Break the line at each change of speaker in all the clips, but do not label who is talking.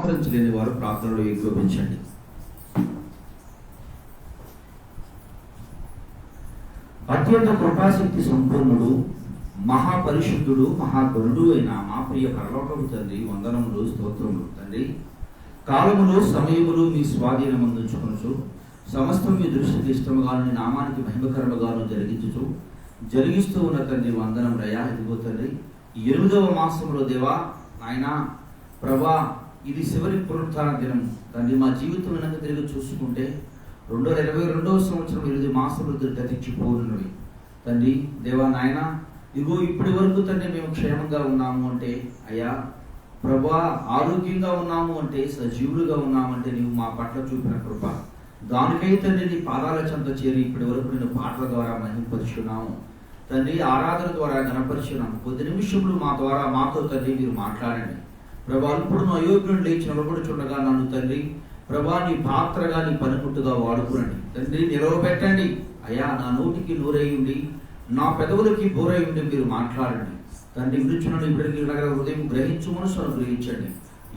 మోకరించలేని వారు ప్రార్థనలో ఏకోపించండి. అత్యంత కృపాశక్తి సంపూర్ణుడు, మహాపరిశుద్ధుడు, మహాగరుడు అయిన మా ప్రియ పరలోకపు తండ్రి, వందనములు, స్తోత్రములు. తండ్రి, కాలములు సమయములు మీ స్వాధీనమందుంచుకొనుచు సమస్తం మీ దృష్టికి ఇష్టముగాను నామానికి మహిమకరముగాను జరిగిస్తూ ఉన్న తండ్రి వందనములయ్యా. ఇదిగో తండ్రి, 8వ మాసంలో దేవా నాయన ప్రభా, ఇది చివరి పునరుత్థాన దినం తండ్రి. మా జీవితం వెనక తిరిగి చూసుకుంటే 2022వ సంవత్సరం 8 మాసములు గతించిపోనున్నవి తండ్రి. దేవా నాయన, ఇదిగో ఇప్పటి వరకు తండ్రి మేము క్షేమంగా ఉన్నాము అంటే అయ్యా ప్రభా, ఆరోగ్యంగా ఉన్నాము అంటే, సజీవులుగా ఉన్నామంటే నీవు మా పట్ల చూపిన కృప. దానికై తండ్రి నీ పాదాల చెంత చేరి ఇప్పటి వరకు నేను పాటల ద్వారా మహిమపరుచున్నాము తండ్రి, ఆరాధన ద్వారా గణపరిచున్నాము. కొద్ది నిమిషములు మా ద్వారా మాతో తండ్రి మీరు మాట్లాడండి ప్రభా. ఇప్పుడు అయోగ్యుడు లేచి నిలబడుచుండగా నన్ను తండ్రి ప్రభా నీ పాత్రగా, నీ పనిముట్టుగా వాడుకునండి తండ్రి. నిలవబెట్టండి అయ్యా, నా నోటికి నూరై ఉండి నా పెదవులకి బోరై ఉండి మీరు మాట్లాడండి తండ్రి. విరుచున్న ఇప్పటికీ హృదయం గ్రహించు మనసు అనుగ్రహించండి.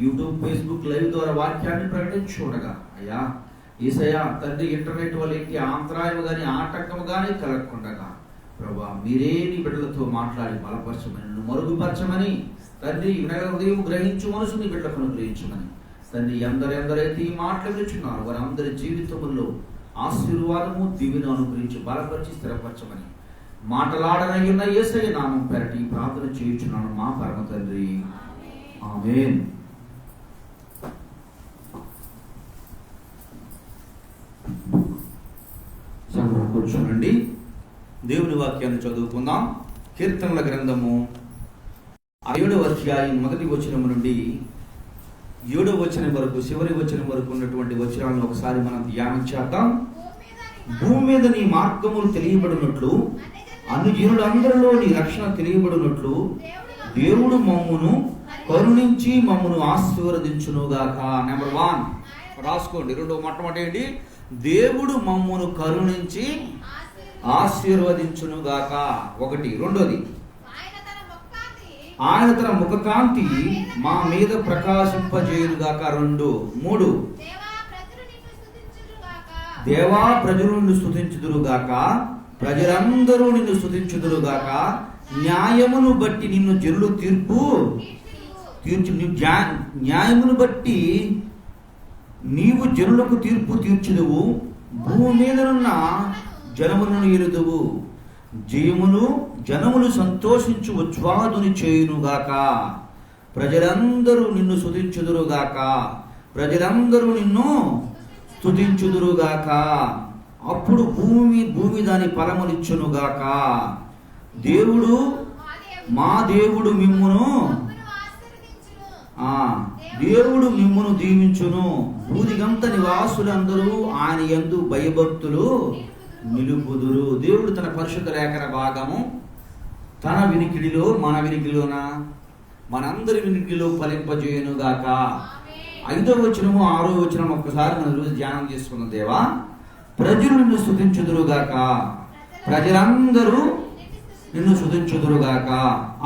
యూట్యూబ్, ఫేస్బుక్ లైవ్ ద్వారా వాక్యాన్ని ప్రకటించుండగా అయ్యా యేసయ్యా తండ్రి, ఇంటర్నెట్ వాళ్ళకి ఆంతరాయం కానీ ఆటంకం కానీ కలగకుండగా ప్రభా మీరే నీ బిడ్డలతో మాట్లాడి బలపరచమని, నన్ను మరుగుపరచమని తండ్రి. వినగల హృదయం గ్రహించు మనసు నీ బిడ్డలకు అనుగ్రహించమని తండ్రి. ఎందరెందరైతే ఈ మాటలు వింటున్నారు వారందరి జీవితంలో ఆశీర్వాదము, దీవెన అనుగ్రహించి బలపరిచి స్థిరపరచమని మాటలాడనయ్యున్న యేసయ్య నామం పేరటి ప్రార్థన చేయుచున్నాను మా పరమ తండ్రి, ఆమేన్. కూర్చోనండి, దేవుని వాక్యాన్ని చదువుకుందాం. కీర్తనల గ్రంథము 7వ అధ్యాయం 1వ వచనం నుండి 7వ వచనం వరకు, చివరి వచనం వరకు ఉన్నటువంటి వచనాలను ఒకసారి మనం ధ్యానం చేద్దాం. భూమి మీద నీ మార్గములు తెలియబడినట్లు, అన్ని జీవులందరిలో నీ రక్షణ తెలియబడినట్లు దేవుడు మమ్మును కరుణించి మమ్మును ఆశీర్వదించునుగాక. నెంబర్ 1 రాసుకోండి. మొట్టమొదటి ఏంటి? దేవుడు మమ్మును కరుణించి ఆశీర్వదించునుగాక. 1. రెండోది, ఆయన తన ముఖకాంతి మా మీద ప్రకాశింపజేయునుగాక. 2. 3, దేవా ప్రజలు నిన్ను స్తుతించుదురుగాక, ప్రజలందరూ నిన్ను స్తుతించుదురుగాక. న్యాయమును బట్టి నిన్ను జనులు తీర్చు. న్యాయమును బట్టి నీవు జనులకు తీర్పు తీర్చుదువు. భూమి మీదనున్న జనములను ఎరుదువు. జనములు సంతోషించు ఉజ్వాదుని చేయునుగాక. ప్రజలందరూ నిన్ను స్తుతించుదురుగాక, ప్రజలందరూ నిన్ను స్తుతించుదురుగాక. అప్పుడు భూమి దాని ఫలములిచ్చునుగాక. మా దేవుడు మిమ్మును దీవించును. భూదిగంత నివాసులందరూ ఆయన యందు భయభక్తులు నిలుపుదురు. దేవుడు తన పరిశుద్ధ లేఖన భాగము తన వినికిడిలో, మన వినికిడిలోన, మనందరి వినికిడిలో ఫలింపజేయునుగాక. 5వ వచనము 6వ వచనం ఒక్కసారి మనం రోజు ధ్యానం చేసుకున్న దేవా, ప్రజలు నిన్ను స్తుతించుదురుగాక, ప్రజలందరూ నిన్ను స్తుతించుదురుగాక.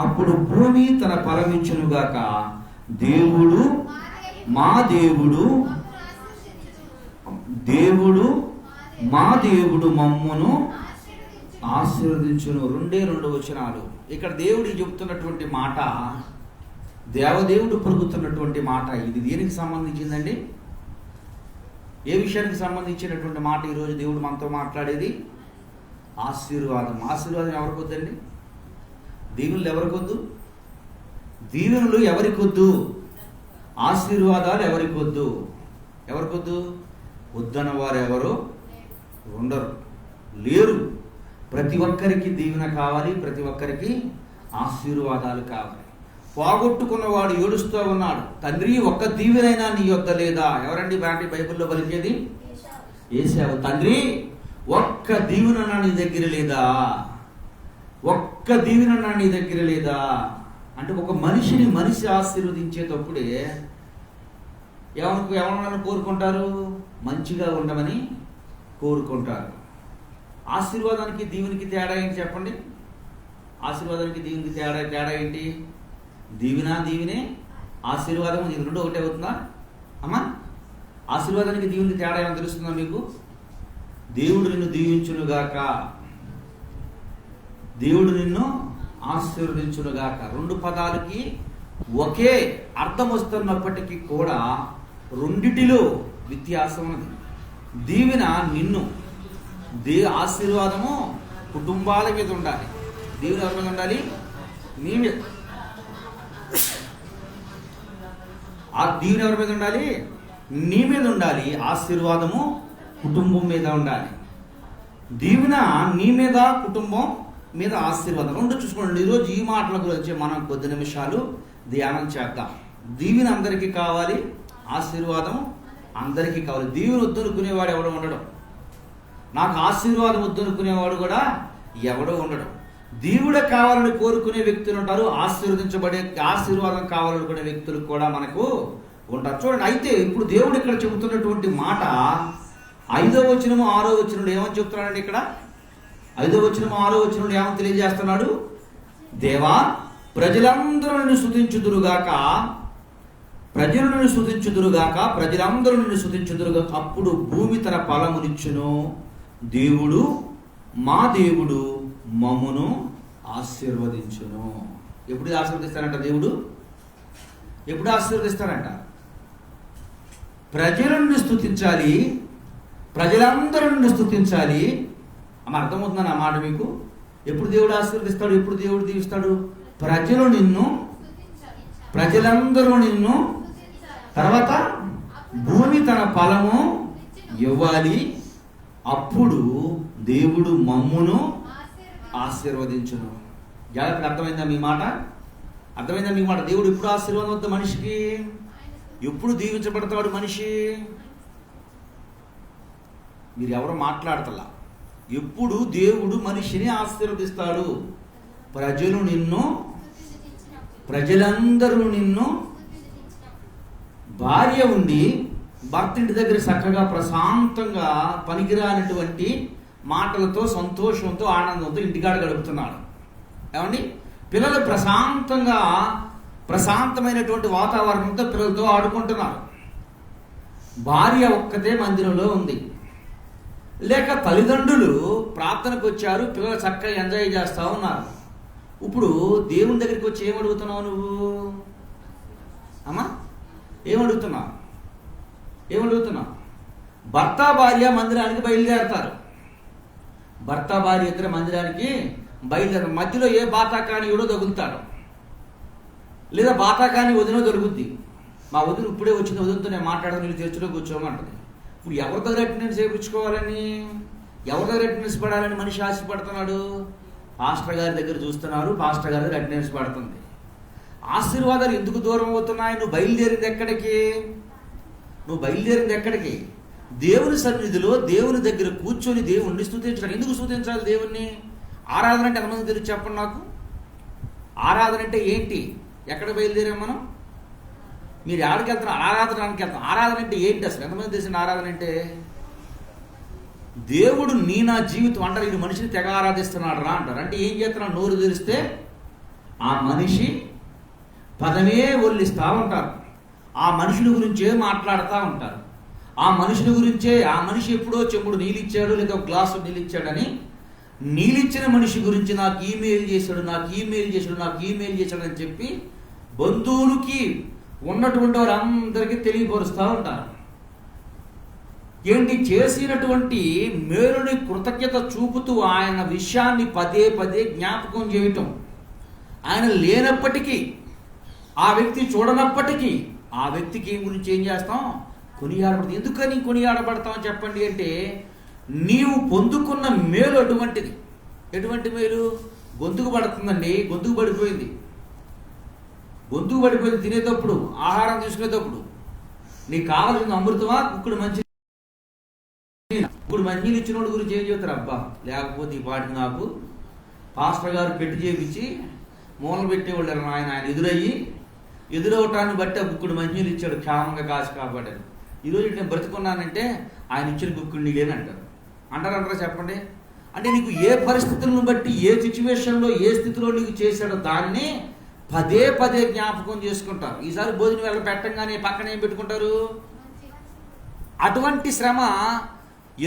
అప్పుడు భూమి తన ఫలమిచ్చునుగాక. మా దేవుడు మమ్మును ఆశీర్వదించును. 2 వచనాలు. ఇక్కడ దేవుడు చెబుతున్నటువంటి మాట, దేవదేవుడు పలుకుతున్నటువంటి మాట. ఇది దేనికి సంబంధించిందండి? ఏ విషయానికి సంబంధించినటువంటి మాట ఈరోజు దేవుడు మనతో మాట్లాడేది? ఆశీర్వాదం. ఆశీర్వాదం ఎవరికొద్దండి? దీవెనలు ఎవరికొద్దు? దీవెనలు ఎవరికొద్దు? ఆశీర్వాదాలు ఎవరికొద్దు? ఎవరికొద్దు? వద్దన వారు ఎవరు ఉండరు, లేరు. ప్రతి ఒక్కరికి దీవెన కావాలి, ప్రతి ఒక్కరికి ఆశీర్వాదాలు కావాలి. పోగొట్టుకున్నవాడు ఏడుస్తూ ఉన్నాడు, తండ్రి ఒక్క దీవెనైనా నీ యొద్ద లేదా? ఎవరండి బైబిల్లో పలికేది? యేసావు. తండ్రి ఒక్క దీవెన నీ దగ్గర లేదా? ఒక్క దీవెన నీ దగ్గర లేదా? అంటే ఒక మనిషి ఆశీర్వదించేటప్పుడే ఎవరన్నా కోరుకుంటారు? మంచిగా ఉండమని కోరుకుంటారు. ఆశీర్వాదానికి దీవెనికి తేడా ఏంటి చెప్పండి? ఆశీర్వాదానికి దీవెనికి తేడా ఏంటి? దీవెనే, ఆశీర్వాదం, ఇది 2 ఒకటే అవుతుందా? అమ్మా, ఆశీర్వాదానికి దీవునికి తేడా ఏమైనా తెలుస్తుందా మీకు? దేవుడు నిన్ను దీవించునుగాక, దేవుడు నిన్ను ఆశీర్వదించునుగాక. రెండు పదాలకి ఒకే అర్థం వస్తున్నప్పటికీ కూడా రెండిటిలో వ్యత్యాసం ఉన్నది. దీవెన నిన్ను, ఆశీర్వాదము కుటుంబాల మీద ఉండాలి. దీవెన ఎవరి మీద ఉండాలి? నీ మీద. ఆ దీవెన ఎవరి మీద ఉండాలి? నీ మీద ఉండాలి. ఆశీర్వాదము కుటుంబం మీద ఉండాలి. దీవెన నీ మీద, కుటుంబం మీద ఆశీర్వాదం రెండు చూసుకోండి. ఈరోజు ఈ మాటల గురించి మనం కొద్ది నిమిషాలు ధ్యానం చేద్దాం. దీవెన అందరికీ కావాలి, ఆశీర్వాదం అందరికీ కావాలి. దీవెన వద్దనుకునేవాడు ఎవడో ఉండడం, నాకు ఆశీర్వాదం వద్దనుకునేవాడు కూడా ఎవడో ఉండడం. దీవుడే కావాలని కోరుకునే వ్యక్తులు ఉంటారు, ఆశీర్వాదం కావాలనుకునే వ్యక్తులు కూడా మనకు ఉంటారు. చూడండి, అయితే ఇప్పుడు దేవుడు ఇక్కడ చెబుతున్నటువంటి మాట 5వ వచనము 6వ వచనంలో ఏమని చెప్తున్నాడండి? ఇక్కడ 5వ వచనము 6వ వచనంలో ఏమని తెలియజేస్తున్నాడు? దేవా, ప్రజలందరూ నిన్ను స్తుతించుదురుగాక, ప్రజలందరూ నిన్ను స్తుతించుదురుగాక, అప్పుడు భూమి తన ఫలమునిచ్చును. దేవుడు, మా దేవుడు మమ్మును ఆశీర్వదించును. ఎప్పుడు ఆశీర్వదిస్తారంట దేవుడు? ఎప్పుడు ఆశీర్వదిస్తారంట? ప్రజలను స్తుతించాలి, ప్రజలందరూ నిన్ను స్తుతించాలి. అమ్మ, అర్థమవుతుందని ఆ మాట మీకు? ఎప్పుడు దేవుడు ఆశీర్వదిస్తాడు? ఎప్పుడు దేవుడు దీవిస్తాడు? ప్రజలందరూ నిన్ను, తర్వాత భూమి తన ఫలము ఇవ్వాలి, అప్పుడు దేవుడు మమ్మును ఆశీర్వదించును. జాగ్రత్తగా అర్థమైందా మీ మాట? అర్థమైందా మీ మాట? దేవుడు ఎప్పుడు ఆశీర్వాదం వద్ద మనిషికి? ఎప్పుడు దీవించబడతాడు మనిషి? మీరు ఎవరు మాట్లాడతలా. ఎప్పుడు దేవుడు మనిషిని ఆశీర్వదిస్తాడు? ప్రజలందరూ నిన్ను, భార్య ఉండి భర్త ఇంటి దగ్గర చక్కగా ప్రశాంతంగా పనికిరానటువంటి మాటలతో, సంతోషంతో, ఆనందంతో ఇంటికాడ గడుపుతున్నాడు. ఏమండి, పిల్లలు ప్రశాంతమైనటువంటి వాతావరణంతో పిల్లలతో ఆడుకుంటున్నారు. భార్య ఒక్కతే మందిరంలో ఉంది. లేక తల్లిదండ్రులు ప్రార్థనకు వచ్చారు, పిల్లలు చక్కగా ఎంజాయ్ చేస్తూ ఉన్నారు. ఇప్పుడు దేవుని దగ్గరికి వచ్చి ఏమడుగుతున్నావు నువ్వు? అమ్మా, ఏమడుగుతున్నావు? భర్త భార్య మందిరానికి బయలుదేరతారు. భర్త భార్య ఇద్దరు మందిరానికి బయలుదేరతారు. మధ్యలో ఏ బాతాకాని ఎవడో తగులుతాడు, లేదా బాతాకాని వదినో దొరుకుద్ది. మా వదిన ఇప్పుడే వచ్చింది, వదినతో నేను మాట్లాడదాం, నీళ్ళు చర్చలో కూర్చోమంటది. ఇప్పుడు ఎవరి దగ్గర అటెండెన్స్ చేయించుకోవాలని, ఎవరి దగ్గర అటెండెన్స్ పడాలని మనిషి ఆశపడుతున్నాడు? పాస్టర్ గారి దగ్గర చూస్తున్నారు, పాస్టర్ గారి దగ్గర అటెండెన్స్ పడుతుంది. ఆశీర్వాదాలు ఎందుకు దూరం అవుతున్నాయి? నువ్వు బయలుదేరింది ఎక్కడికి? దేవుని సన్నిధిలో, దేవుని దగ్గర కూర్చొని దేవుణ్ణి స్తుతించడం. ఎందుకు స్తుతించాలి దేవుణ్ణి? ఆరాధన అంటే ఎంతమంది తెలియదు చెప్పండి నాకు? ఆరాధన అంటే ఏంటి? ఎక్కడ బయలుదేరాం మనం? మీరు ఎక్కడికి వెళ్తున్నారు? ఆరాధనకి వెళ్తాం. ఆరాధన అంటే ఏంటి అసలు? ఎంతమంది తెలిసిన ఆరాధన అంటే? దేవుడు నా జీవితం అంటారు. ఈ మనిషిని తెగ ఆరాధిస్తున్నాడు రా అంటారు. అంటే ఏం చేస్తున్నాడు? నోరు తెరిస్తే ఆ మనిషి పదమే ఒల్లిస్తూ ఉంటారు. ఆ మనుషుల గురించే మాట్లాడుతూ ఉంటారు. ఆ మనిషి ఎప్పుడో చెంబుడు నీళ్ళు ఇచ్చాడు, లేదా ఒక గ్లాసు నీళ్ళు ఇచ్చాడని, నీళ్ళిచ్చిన మనిషి గురించి నాకు ఈమెయిల్ చేశాడు అని చెప్పి బంధువులకి, ఉన్నటువంటి వారందరికీ తెలియపరుస్తూ ఉంటారు. ఏంటి? చేసినటువంటి మేలుని కృతజ్ఞత చూపుతూ ఆయన విషయాన్ని పదే జ్ఞాపకం చేయటం. ఆయన లేనప్పటికీ, ఆ వ్యక్తి చూడనప్పటికీ, ఆ వ్యక్తికి గురించి ఏం చేస్తాం? కొనియాడబడుతుంది. ఎందుకని కొనియాడబడతాం చెప్పండి అంటే, నీవు పొందుకున్న మేలు అటువంటిది. ఎటువంటి మేలు? గొంతుకు పడుతుందండి. గొంతుకు పడిపోయింది తినేటప్పుడు, ఆహారం తీసుకునేటప్పుడు. నీకు కావాల్సిన అమృతమా, కుక్కుడు మంచినీళ్ళు ఇచ్చిన వాడి గురించి ఏం చెబుతారు? అబ్బా, లేకపోతే ఈ పాటికి నాకు పాస్టర్ గారు పెట్టి చేపించి మూలలు పెట్టేవాళ్ళు ఆయన ఎదురవటాన్ని బట్టి ఆ బుక్కుడు మంచినీళ్ళు ఇచ్చాడు, క్షేమంగా కాసి కాపాడాడు. ఈరోజు నేను బ్రతుకున్నానంటే ఆయన ఇచ్చిన బుక్కుడు నీళ్ళని అంటారా చెప్పండి? అంటే నీకు ఏ పరిస్థితులను బట్టి, ఏ సిచ్యువేషన్లో, ఏ స్థితిలో నీకు చేశాడో దాన్ని పదే జ్ఞాపకం చేసుకుంటారు. ఈసారి భోజనం వెళ్ళ పెట్టంగానే పక్కన ఏం పెట్టుకుంటారు?
అటువంటి శ్రమ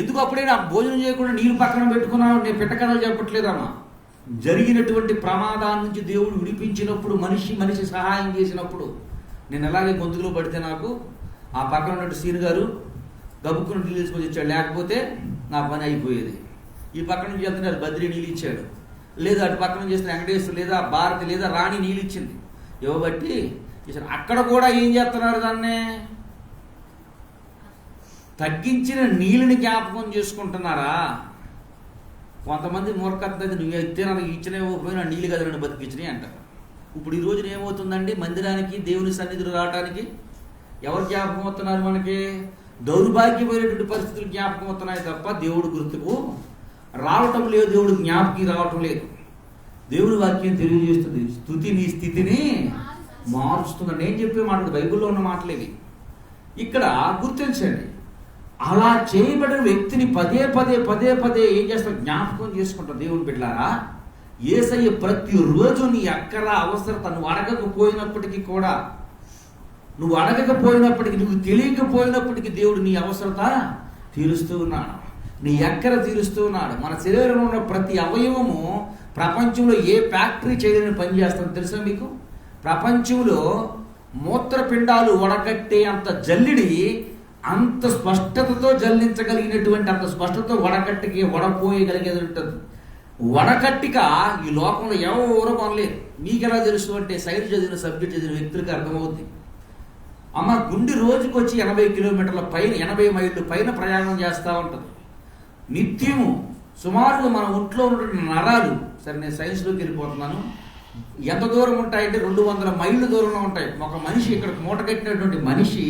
ఎందుకు అప్పుడైనా భోజనం చేయకుండా నీళ్ళు పక్కన పెట్టుకున్నావు, నేను పెట్టకథలు చెప్పట్లేదమ్మా. జరిగినటువంటి ప్రమాదాల నుంచి దేవుడు విడిపించినప్పుడు, మనిషి సహాయం చేసినప్పుడు, నేను ఎలాగే గొంతులో పడితే నాకు ఆ పక్కన ఉన్నట్టు సీన్ గారు గబుక్కుని నీళ్ళు తీసుకొని ఇచ్చాడు, లేకపోతే నా పని అయిపోయేది. ఈ పక్క నుంచి వెళ్తున్నారు బద్రి నీళ్ళు ఇచ్చాడు, లేదా అటు పక్క నుంచి చేస్తున్న వెంకటేశ్వర లేదా భారతి లేదా రాణి నీళ్ళు ఇచ్చింది, ఇవ్వబట్టి అక్కడ కూడా ఏం చేస్తున్నారు, దాన్నే తగ్గించిన నీళ్ళని జ్ఞాపకం చేసుకుంటున్నారా? కొంతమంది మూర్ఖత, నువ్వు ఎత్తే నాకు ఇచ్చిన పోయినా నీళ్ళు కదా నన్ను బతికించినాయి అంటారు. ఇప్పుడు ఈ రోజున ఏమవుతుందండి, మందిరానికి దేవుని సన్నిధులు రావడానికి ఎవరు జ్ఞాపకం అవుతున్నారు? మనకి దౌర్భాగ్యమైనటువంటి పరిస్థితులు జ్ఞాపకం అవుతున్నాయి తప్ప దేవుడు గుర్తుకు రావటం లేదు, దేవుడు జ్ఞాపకి రావటం లేదు. దేవుడి వాక్యం తెలియజేస్తుంది, స్తుతి నీ స్థితిని మారుస్తుందని. నేను చెప్పే మాటలు బైబిల్లో ఉన్న మాటలేవి. ఇక్కడ గుర్తించండి, అలా చేయబడిన వ్యక్తిని పదే పదే ఏం చేస్తాం, జ్ఞాపకం చేసుకుంటాం. దేవుని బిడ్డలారా, యేసయ్య ప్రతిరోజు నీ అక్కర అవసరత నువ్వు అడగకపోయినప్పటికీ కూడా, నువ్వు తెలియకపోయినప్పటికీ దేవుడు నీ అవసరత తీరుస్తూ ఉన్నాడు, నీ అక్కర తీరుస్తూ ఉన్నాడు. మన శరీరంలో ఉన్న ప్రతి అవయవము ప్రపంచంలో ఏ ఫ్యాక్టరీ చేయలేని పని చేస్తుందో తెలుసా మీకు? ప్రపంచంలో మూత్రపిండాలు వడకట్టే అంత జల్లిడి, అంత స్పష్టతతో జల్లించగలిగినటువంటి, అంత స్పష్టతతో వడపోయగలిగేది వడకట్టిక ఈ లోకంలో ఎవరో కొనలేరు. మీకు ఎలా తెలుసు అంటే, సైన్స్ చదివిన సబ్జెక్ట్ చదివిన వ్యక్తులకు అర్థమవుతుంది. అమ్మ గుండె రోజుకి వచ్చి 80 కిలోమీటర్ల పైన, 80 మైళ్ళు పైన ప్రయాణం చేస్తూ ఉంటుంది నిత్యము. సుమారుగా మన ఒంట్లో ఉన్నటువంటి నరాలు, సరే నేను సైన్స్లోకి వెళ్ళిపోతున్నాను, ఎంత దూరం ఉంటాయంటే 200 మైళ్ళు దూరంలో ఉంటాయి. ఒక మనిషి ఇక్కడ మూట కట్టినటువంటి మనిషి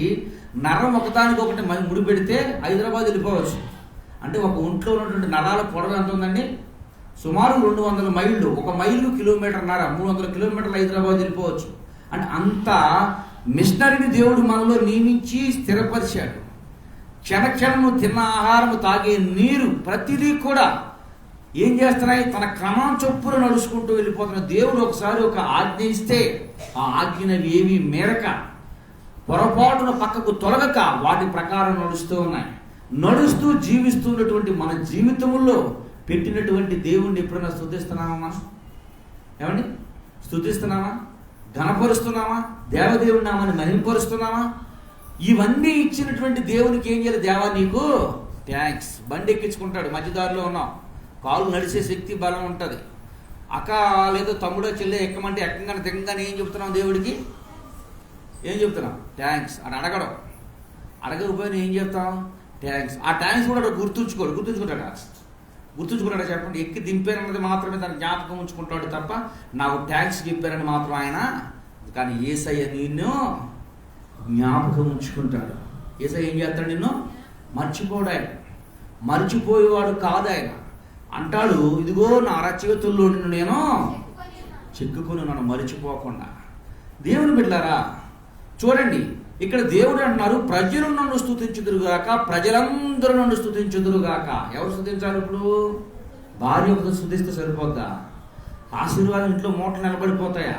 నరం ఒకదానికొకటి ముడిపెడితే హైదరాబాద్ వెళ్ళిపోవచ్చు. అంటే ఒక ఒంట్లో ఉన్నటువంటి నరాల పొడవు ఎంత ఉందండి? సుమారు 200 మైళ్ళు. 1 మైలు కిలోమీటర్న్నర, 300 కిలోమీటర్లు హైదరాబాద్ వెళ్ళిపోవచ్చు. అంటే అంత మిషనరీని దేవుడు మనలో నియమించి స్థిరపరిచాడు. క్షణక్షణము తిన్న ఆహారము, తాగే నీరు, ప్రతిదీ కూడా ఏం చేస్తున్నాయి, తన క్రమం చొప్పున నడుచుకుంటూ వెళ్ళిపోతున్న. దేవుడు ఒకసారి ఒక ఆజ్ఞ ఇస్తే ఆ ఆజ్ఞను ఏవి మేరక, పొరపాటున పక్కకు తొలగక వాటి ప్రకారం నడుస్తూ ఉన్నాయి. నడుస్తూ జీవిస్తున్నటువంటి మన జీవితంలో పెట్టినటువంటి దేవుణ్ణి ఎప్పుడైనా స్తుతిస్తున్నామా? మనం ఏమండి స్తుతిస్తున్నామా? ఘనపరుస్తున్నామా? దేవదేవుడి నామాన్ని మహిమపరుస్తున్నామా? ఇవన్నీ ఇచ్చినటువంటి దేవునికి ఏం చేయాలి? దేవా నీకు థ్యాంక్స్. బండి ఎక్కించుకుంటాడు, మధ్యదారిలో ఉన్నాం, కాలు నడిచే శక్తి బలం ఉంటుంది. అక్క లేదో తమ్ముడో చెల్లె ఎక్కమంటే ఎక్కగానే దిగగానే ఏం చెప్తున్నాం దేవుడికి? ఏం చెప్తున్నాం? థ్యాంక్స్ అని అడగడం. అడగకపోయినా ఏం చెప్తాం? థ్యాంక్స్. ఆ థ్యాంక్స్ కూడా గుర్తుంచుకుంటాడా చెప్పండి? ఎక్కి దింపారన్నది మాత్రమే దాన్ని జ్ఞాపకం ఉంచుకుంటాడు తప్ప నాకు థ్యాంక్స్ చెప్పారని మాత్రం ఆయన. కానీ యేసయ్య నిన్ను జ్ఞాపకం ఉంచుకుంటాడు. యేసయ్య ఏం చేస్తాడు? నిన్ను మర్చిపోడు. ఆయన మర్చిపోయేవాడు కాదు. ఆయన అంటాడు, ఇదిగో నా అరచేతుల్లో నిన్ను నేను చెక్కుకొని నన్ను మరిచిపోకుండా. దేవుని బిడ్డలారా చూడండి, ఇక్కడ దేవుడు అంటున్నారు, ప్రజలు నన్ను స్తుతించుదురుగాక, ప్రజలందరూ నన్ను స్తుతించుదురుగాక. ఎవరు స్తుతించాలి ఇప్పుడు? భార్య ఒకరు స్తుతిస్తే సరిపోద్దా? ఆశీర్వాదం ఇంట్లో మూటలు నిలబడిపోతాయా?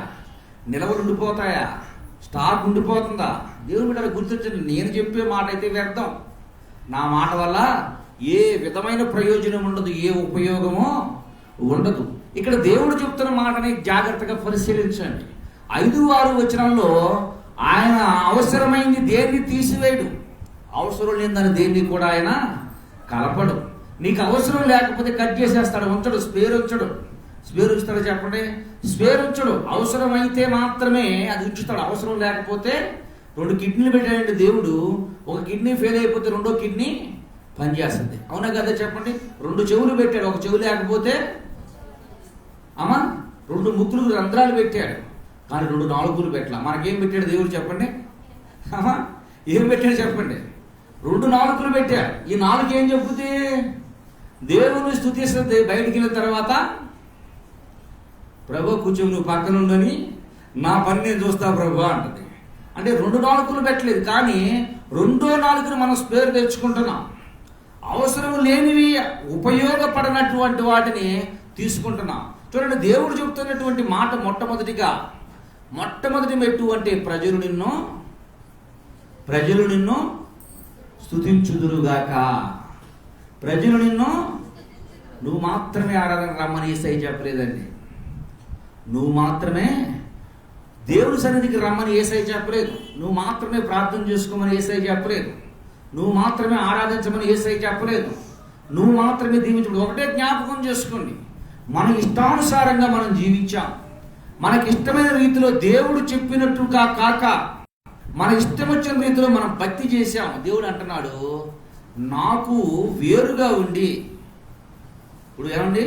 నిలబడి ఉండిపోతాయా? స్టాక్ ఉండిపోతుందా? దేవుని బిడ్డలు గుర్తించండి, నేను చెప్పే మాట అయితే వ్యర్థం. నా మాట వల్ల ఏ విధమైన ప్రయోజనం ఉండదు, ఏ ఉపయోగమో ఉండదు. ఇక్కడ దేవుడు చెప్తున్న మాటని జాగ్రత్తగా పరిశీలించండి. 5-6 వచనంలో ఆయన అవసరమైంది దేన్ని తీసివేయడు, అవసరం లేని దాన్ని దేన్ని కూడా ఆయన కలపడు. నీకు అవసరం లేకపోతే కట్ చేసేస్తాడు, ఉంచడు, స్పేర్ ఉంచుతాడు చెప్పండి, స్పేర్ ఉంచడు. అవసరమైతే మాత్రమే అది ఉంచుతాడు. అవసరం లేకపోతే 2 కిడ్నీలు పెట్టాడండి దేవుడు, ఒక కిడ్నీ ఫెయిల్ అయిపోతే 2వ కిడ్నీ పనిచేస్తుంది. అవునా కదా చెప్పండి? 2 చెవులు పెట్టాడు, ఒక చెవు లేకపోతే అమ్మా 2 ముక్కులు రంధ్రాలు పెట్టాడు, కానీ 2 నాలుగులు పెట్టాల. మనకేం పెట్టాడు దేవుడు చెప్పండి? అమ్మా ఏం పెట్టాడు చెప్పండి? 2 నాలుగులు పెట్టాడు. ఈ 4 ఏం చెప్పుతే దేవుని స్తుతిస్తుంది. బయటికి వెళ్ళిన తర్వాత ప్రభు కూర్చొని నువ్వు పక్కన ఉండని నా పని నేను చూస్తా ప్రభు అంటది. అంటే 2 నాలుగులు పెట్టలేదు, కానీ 2వ నాలుగును మనం స్పేర్ తెచ్చుకుంటున్నాం. అవసరం లేనివి, ఉపయోగపడినటువంటి వాటిని తీసుకుంటున్నాం. చూడండి, దేవుడు చెప్తున్నటువంటి మాట మొట్టమొదటి మెట్టు అంటే ప్రజలు నిన్ను స్తుతించుదురుగాక. ప్రజలు నిన్ను, నువ్వు మాత్రమే ఆరాధన రమ్మని యేసయ్య చెప్పలేదండి. నువ్వు మాత్రమే దేవుని సన్నిధికి రమ్మని యేసయ్య చెప్పలేదు. నువ్వు మాత్రమే ప్రార్థన చేసుకోమని యేసయ్య చెప్పలేదు. నువ్వు మాత్రమే ఆరాధించమని యేసయ్య చెప్పలేదు. నువ్వు మాత్రమే దీవించమని. ఒకటే జ్ఞాపకం చేసుకోండి, మన ఇష్టానుసారంగా మనం జీవించాం. మనకి ఇష్టమైన రీతిలో దేవుడు చెప్పినట్టుగా కాక మన ఇష్టం వచ్చిన రీతిలో మనం భక్తి చేశాం. దేవుడు అంటున్నాడు, నాకు వేరుగా ఉండి. ఇప్పుడు ఏమండి,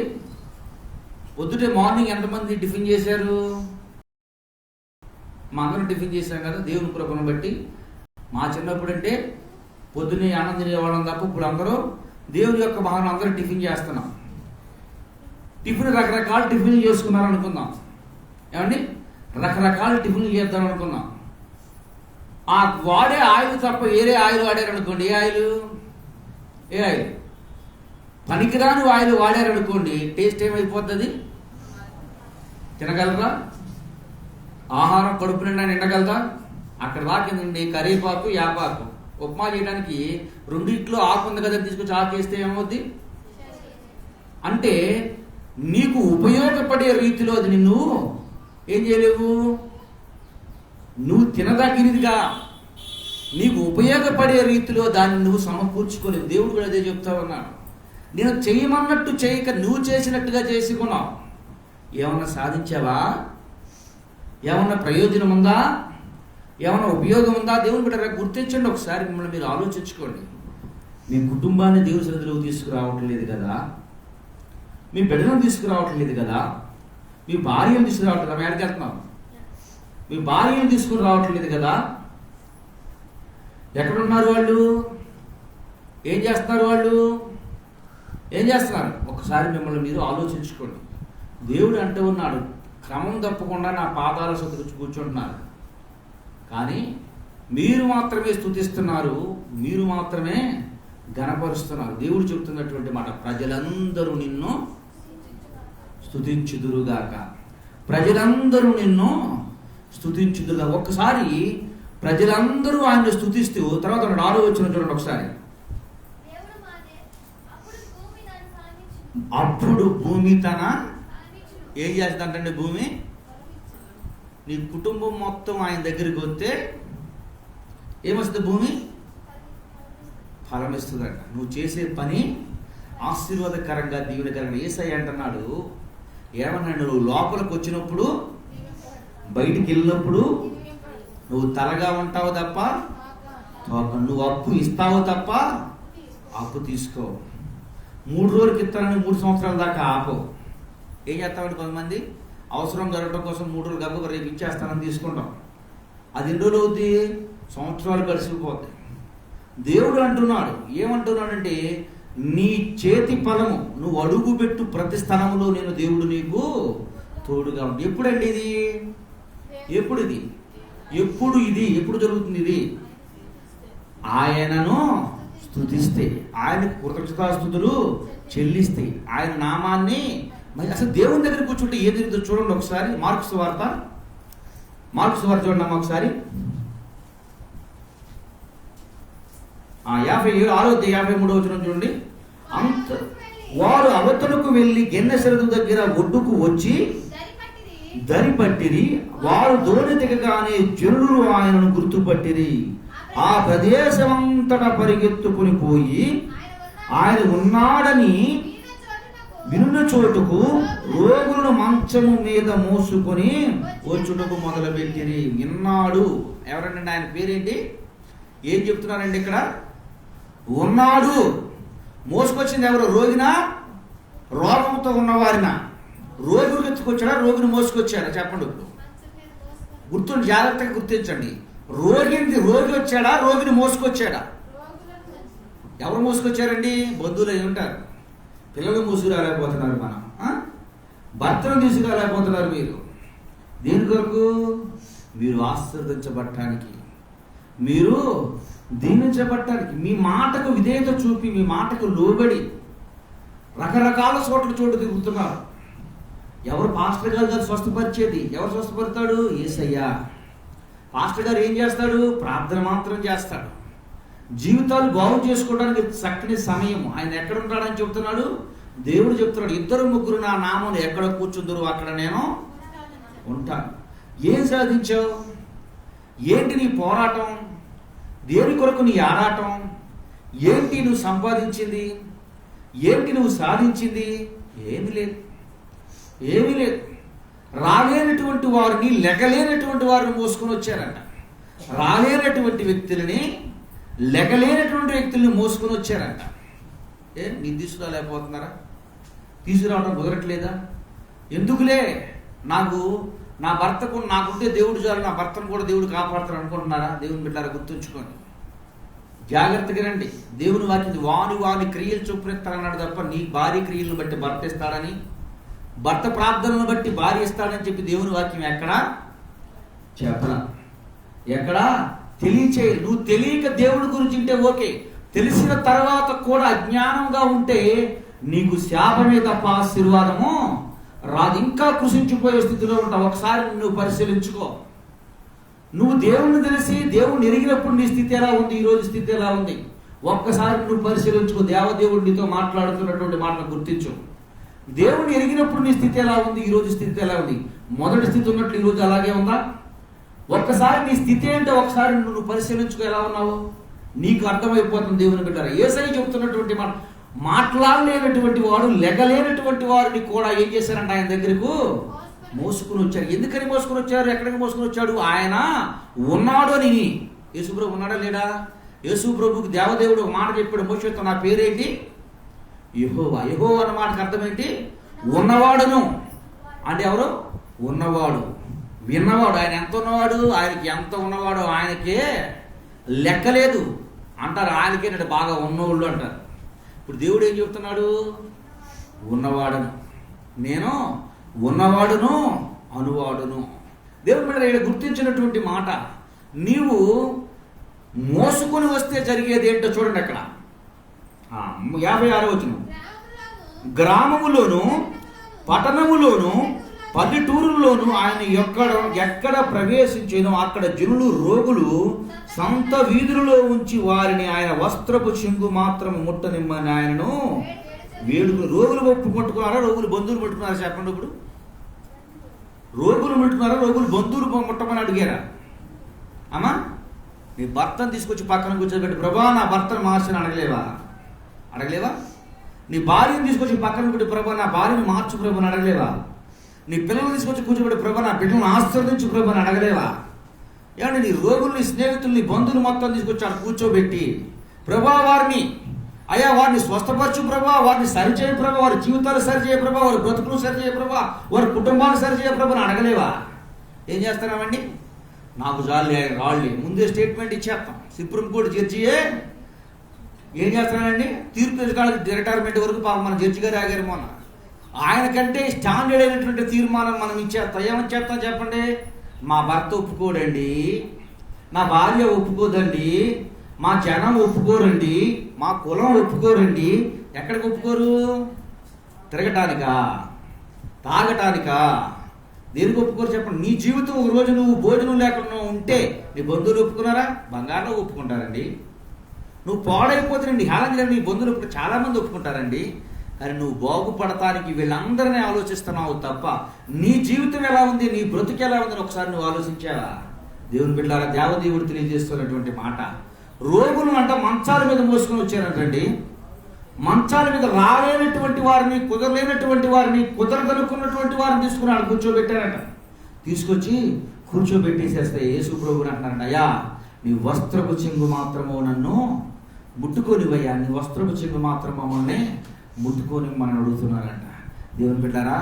పొద్దుటే మార్నింగ్ ఎంతమంది టిఫిన్ చేశారు? మా అందరం టిఫిన్ చేశాం కదా, దేవుని కృపను బట్టి. మా చిన్నప్పుడు అంటే పొద్దున్నే అన్నం తినేవాళ్ళం తప్ప ఇప్పుడు అందరూ దేవుని యొక్క భావన అందరూ టిఫిన్ చేస్తున్నాం. టిఫిన్ రకరకాల టిఫిన్లు చేసుకున్నారు అనుకుందాం. ఏమండి, రకరకాల టిఫిన్లు చేద్దాం అనుకున్నాం. ఆ వాడే ఆయిల్ తప్ప వేరే ఆయిల్ వాడారనుకోండి, ఏ ఆయిల్ పనికిరాని ఆయిల్ వాడారనుకోండి, టేస్ట్ ఏమైపోతుంది? తినగలరా? ఆహారం కడుపు నిండా నిండగలదా? అక్కడ దాకిందండి కరివేపాకు, యాపాకు. ఉప్మా చేయడానికి రెండిట్లో ఆకు ఉంది కదా, తీసుకొచ్చి ఆకు వేస్తే ఏమవుద్ది? అంటే నీకు ఉపయోగపడే రీతిలో అది నిన్ను ఏం చేయలేవు. నువ్వు తినదగినదిగా నీకు ఉపయోగపడే రీతిలో దాన్ని నువ్వు సమకూర్చుకోలేవు. దేవుడు కూడా అదే చెప్తా ఉన్నాడు. నేను చేయమన్నట్టు చేయక నువ్వు చేసినట్టుగా చేసుకున్నావు. ఏమన్నా సాధించావా? ఏమన్నా ప్రయోజనం ఉందా? ఏమన్నా ఉపయోగం ఉందా? దేవుని బిడ్డ గుర్తించండి. ఒకసారి మిమ్మల్ని మీరు ఆలోచించుకోండి. మీ కుటుంబాన్ని దేవుని సన్నిధిలోకి తీసుకురావటం లేదు కదా, మీ బిడ్డలను తీసుకురావటం లేదు కదా, మీ భార్యను తీసుకురావటం కదా. ఎక్కడికి వెళ్తున్నాం? మీ భార్యను తీసుకుని రావటం లేదు కదా. ఎక్కడున్నారు వాళ్ళు? ఏం చేస్తున్నారు వాళ్ళు? ఏం చేస్తున్నారు? ఒకసారి మిమ్మల్ని మీరు ఆలోచించుకోండి. దేవుడు అంటూ ఉన్నాడు, క్రమం తప్పకుండా నా పాదాల సొంత కూర్చుంటున్నారు, కానీ మీరు మాత్రమే స్తుతిస్తున్నారు, మీరు మాత్రమే ఘనపరుస్తున్నారు. దేవుడు చెప్తున్నటువంటి మాట, ప్రజలందరూ నిన్ను స్తుతించుదురుగాక. ప్రజలందరూ నిన్ను స్తుతించుదురుగాక. ఒక్కసారి ప్రజలందరూ ఆయన స్తుతిస్తూ తర్వాత 6వ వచనం చూడండి ఒకసారి. అప్పుడు భూమి తన ఏం చేస్తుందంటే, భూమి నీ కుటుంబం మొత్తం ఆయన దగ్గరికి వస్తే ఏమొస్తుంది? భూమి ఫలం ఇస్తుందట. నువ్వు చేసే పని ఆశీర్వాదకరంగా, దీవెనకరంగా. యేసయ్య అంటున్నాడు, ఏమన్నా నువ్వు లోపలికి వచ్చినప్పుడు, బయటికి వెళ్ళినప్పుడు నువ్వు తలగా ఉంటావు తప్ప, నువ్వు అప్పు ఇస్తావు తప్ప అప్పు తీసుకో. 3 రోజులకి ఇస్తానని 3 సంవత్సరాల దాకా ఆపో. ఏం చేస్తామంటే కొంతమంది అవసరం జరగడం కోసం 3 రోజులు గబ్బు రేపు ఇచ్చేస్తానని తీసుకుంటాం. అది ఎన్ని రోజులు అవుతుంది? సంవత్సరాలు కలిసిపోతాయి. దేవుడు అంటున్నాడు, ఏమంటున్నాడంటే, నీ చేతి ఫలము నువ్వు అడుగుపెట్టు ప్రతి స్థలంలో నేను దేవుడు నీకు తోడుగా ఉంది. ఎప్పుడండి ఇది? ఎప్పుడు ఇది? ఎప్పుడు జరుగుతుంది ఇది? ఆయనను స్తుతిస్తే, ఆయనకు కృతజ్ఞతాస్తుతులు చెల్లిస్తే, ఆయన నామాన్ని. మరి అసలు దేవుని దగ్గర కూర్చుంటే ఏది జరుగుతుందో చూడండి ఒకసారి. మార్కు సువార్త చూడండి అమ్మ ఒకసారి. 53వ వచనం చూడండి. అంత వారు అవతలకు వెళ్ళి గెన్నెసరదు దగ్గర ఒడ్డుకు వచ్చి దరిపట్టిరి. వారు దోణి దిగగానే జనులు ఆయనను గుర్తుపట్టిరి. ఆ ప్రదేశమంతటా పరిగెత్తుకుని పోయి ఆయన ఉన్నాడని వినున్న చోటుకు రోగులను మంచము మీద మోసుకొని వచ్చుటకు మొదలుపెట్టిరి. విన్నాడు. ఎవరండి? ఆయన పేరేంటి? ఏం చెప్తున్నారండి ఇక్కడ? ఉన్నాడు. మోసుకొచ్చింది ఎవరు? రోగినా? రోగంతో ఉన్నవారినా? రోగిని ఎత్తుకొచ్చాడా? రోగిని మోసుకొచ్చాడా? చెప్పండి. గుర్తుండి, జాగ్రత్తగా గుర్తించండి. రోగి వచ్చాడా? రోగిని మోసుకొచ్చాడా? ఎవరు మోసుకొచ్చారండి? బంధువులు అయి ఉంటారు. పిల్లలు మోసుకురాలేకపోతున్నారు, మనం భర్తను తీసుకురాలేకపోతున్నారు. మీరు దేని కొరకు? మీరు ఆశీర్వదించబడటానికి, మీరు దీవించబడటానికి, మీ మాటకు విధేయత చూపి, మీ మాటకు లోబడి రకరకాల చోటు తిరుగుతున్నారు. ఎవరు? పాస్టర్ గారు స్వస్థపరిచేది. ఎవరు స్వస్థపడతాడు? యేసయ్య. పాస్టర్ గారు ఏం చేస్తాడు? ప్రార్థన మాత్రం చేస్తాడు. జీవితాలు బాగు చేసుకోవడానికి చక్కని సమయం. ఆయన ఎక్కడ ఉంటాడని చెప్తున్నాడు? దేవుడు చెప్తున్నాడు, 2-3 నా నామం ఎక్కడ కూర్చుందరు అక్కడ నేను ఉంటాను. ఏం సాధించావు? ఏంటి నీ పోరాటం? దేని కొరకు నీ ఆరాటం? ఏంటి నువ్వు సంపాదించింది? ఏంటి నువ్వు సాధించింది? ఏమీ లేదు, ఏమీ లేదు. రాలేనటువంటి వారిని, లెగలేనటువంటి వారిని మోసుకొని వచ్చారంట. రాలేనటువంటి వ్యక్తులని, లెగలేనటువంటి వ్యక్తుల్ని మోసుకొని వచ్చారంట. నీ తీసుకురాలేకపోతున్నారా? తీసుకురావడం కుదరట్లేదా? ఎందుకులే, నా భర్తకు నాకుంటే దేవుడు చాలు, నా భర్తను కూడా దేవుడు కాపాడుతారు అనుకుంటున్నారా? దేవుని బిడ్డలారా, గుర్తుంచుకోండి, జాగ్రత్తగా రండి. దేవుని వాక్యం వాని క్రియలు చొప్పునిస్తాడన్నాడు తప్ప నీ భార్య క్రియలను బట్టి భర్త ఇస్తాడని, భర్త ప్రార్థనను బట్టి భార్య ఇస్తాడని చెప్పి దేవుని వాక్యం ఎక్కడా చెప్పలా. ఎక్కడా తెలియచేయ. నువ్వు తెలియక దేవుడి గురించి ఉంటే ఓకే, తెలిసిన తర్వాత కూడా అజ్ఞానంగా ఉంటే నీకు శాపమే తప్ప ఆశీర్వాదము రాదు. ఇంకా కృషించిపోయే స్థితిలో ఉంటావు. ఒకసారి నువ్వు పరిశీలించుకో. నువ్వు దేవుణ్ణి తెలిసి దేవుణ్ణి ఎరిగినప్పుడు నీ స్థితి ఎలా ఉంది, ఈరోజు స్థితి ఎలా ఉంది? ఒక్కసారి నువ్వు పరిశీలించుకో. దేవదేవుడు నీతో మాట్లాడుతున్నటువంటి మాటను గుర్తించు. దేవుణ్ణి ఎరిగినప్పుడు నీ స్థితి ఎలా ఉంది, ఈరోజు స్థితి ఎలా ఉంది? మొదటి స్థితి ఉన్నట్లు ఈరోజు అలాగే ఉందా? ఒక్కసారి నీ స్థితి ఏంటో ఒకసారి నువ్వు పరిశీలించుకో, ఎలా ఉన్నావు నీకు అర్థమైపోతుంది. దేవుని బిడ్డలారా, యేసయ్య చెప్తున్నటువంటి మాట, మాట్లాడలేనటువంటి వాడు, లెగలేనటువంటి వారిని కూడా ఏం చేశారంటే ఆయన దగ్గరకు మోసుకుని వచ్చారు. ఎందుకని మోసుకుని వచ్చారు? ఎక్కడికి మోసుకుని వచ్చాడు? ఆయన ఉన్నాడు అని. యేసుప్రభు ఉన్నాడా లేడా? యేసుప్రభుకి దేవదేవుడు ఒక మాట చెప్పాడు మోషేతో, నా పేరేంటి? యెహోవా. యెహోవా అన్న మాటకు అర్థం ఏంటి? ఉన్నవాడును. అంటే ఎవరు? ఉన్నవాడు, విన్నవాడు. ఆయన ఎంత ఉన్నవాడు? ఆయనకి ఎంత ఉన్నవాడు ఆయనకే లెక్కలేదు అంటారు. ఆయనకే నాడు బాగా ఉన్నవాళ్ళు అంటారు. ఇప్పుడు దేవుడు ఏం చెప్తున్నాడు? ఉన్నవాడును, నేను ఉన్నవాడును, అనువాడును. దేవుడు మీద ఇక్కడ గుర్తించినటువంటి మాట, నీవు మోసుకొని వస్తే జరిగేది ఏంటో చూడండి. అక్కడ 56వ వచనం, గ్రామములోను పట్టణములోను పల్లెటూరులోను ఆయన ఎక్కడ ప్రవేశించినో అక్కడ జనులు రోగులు సంత వీధులలో ఉంచి వారిని ఆయన వస్త్రపు చెంగు మాత్రం ముట్టనిమ్మని ఆయనను వేడుకు. రోగులు పట్టుకున్నారా? రోగులు బంధువులు పట్టుకున్నారా? చెప్పండి. ఇప్పుడు రోగులు ముట్టుకున్నారా? రోగులు బంధువులు ముట్టమని అడిగారా? అమ్మా, నీ భర్తను తీసుకొచ్చి పక్కన కూర్చోబెట్టి, ప్రభా నా భర్తను మార్చని అడగలేవా? నీ భార్యను తీసుకొచ్చి పక్కన పెట్టి, ప్రభా నా భార్యను మార్చు ప్రభు అని అడగలేవా? నీ పిల్లల్ని తీసుకొచ్చి కూర్చోబెట్టి, ప్రభా నా బిడ్డలను ఆశీర్వదించు ప్రభు అని అడగలేవా? ఏమంటే నీ రోగుల్ని, స్నేహితుల్ని, బంధువులు మొత్తం తీసుకొచ్చి అక్కడ కూర్చోబెట్టి, ప్రభా వారిని స్వస్థపరచు ప్రభా, వారిని సరిచేయ ప్రభా, వారి జీవితాలు సరిచేయ ప్రభా, వారి బ్రతుకులు సరిచేయ ప్రభా, వారి కుటుంబాలు సరిచేయ ప్రభా అని అడగలేవా? ఏం చేస్తున్నామండి? నాకు జాలి రాళ్ళే ముందే స్టేట్మెంట్ ఇచ్చేస్తాం. సుప్రీంకోర్టు జడ్జియే ఏం చేస్తున్నాడండి? తీర్పు ఎదుకాళ్ళకి రిటైర్మెంట్ వరకు పాపం మన జడ్జి గారు ఆగారు మొన్న. ఆయన కంటే స్టాండర్డ్ అయినటువంటి తీర్మానం మనం ఇచ్చేస్తాం. ఏమని చేస్తాం చెప్పండి? మా భర్త ఒప్పుకోడండి, నా భార్య ఒప్పుకోదండి, మా జనం ఒప్పుకోరండి, మా కులం ఒప్పుకోరండి. ఎక్కడికి ఒప్పుకోరు? తిరగటానికా? తాగటానికా? దేనికి ఒప్పుకోరు చెప్పండి? నీ జీవితం ఒక రోజు నువ్వు భోజనం లేకుండా ఉంటే నీ బంధువులు ఒప్పుకున్నారా? బంగారం ఒప్పుకుంటారండి. నువ్వు పాడైపోతుందండి, హేళన నీ బంధువులు చాలా మంది ఒప్పుకుంటారండి. కానీ నువ్వు బాగుపడటానికి వీళ్ళందరినీ ఆలోచిస్తున్నావు తప్ప నీ జీవితం ఎలా ఉంది, నీ బ్రతుకు ఎలా ఉందని ఒకసారి నువ్వు ఆలోచించావా? దేవుని బిడ్డలారా, దేవదేవుడు తెలియజేస్తున్నటువంటి మాట, రోగులు అంట మంచాల మీద మోసుకొని వచ్చారంటండి. మంచాల మీద రాలేనటువంటి వారిని, కుదరలేనటువంటి వారిని, కుదరదనుకున్నటువంటి వారిని తీసుకుని ఆడ కూర్చోబెట్టారంట. తీసుకొచ్చి కూర్చోబెట్టేసేస్తే యేసు ప్రభువుని అంటున్నారంట, అయ్యా నీ వస్త్రపు చెంగు మాత్రము నన్ను ముట్టుకోనివయ్యా, నీ వస్త్రపు చెంగు మాత్రం మమ్మల్ని ముట్టుకొని మనం అడుగుతున్నారంట. దేవుని బిడ్డారా,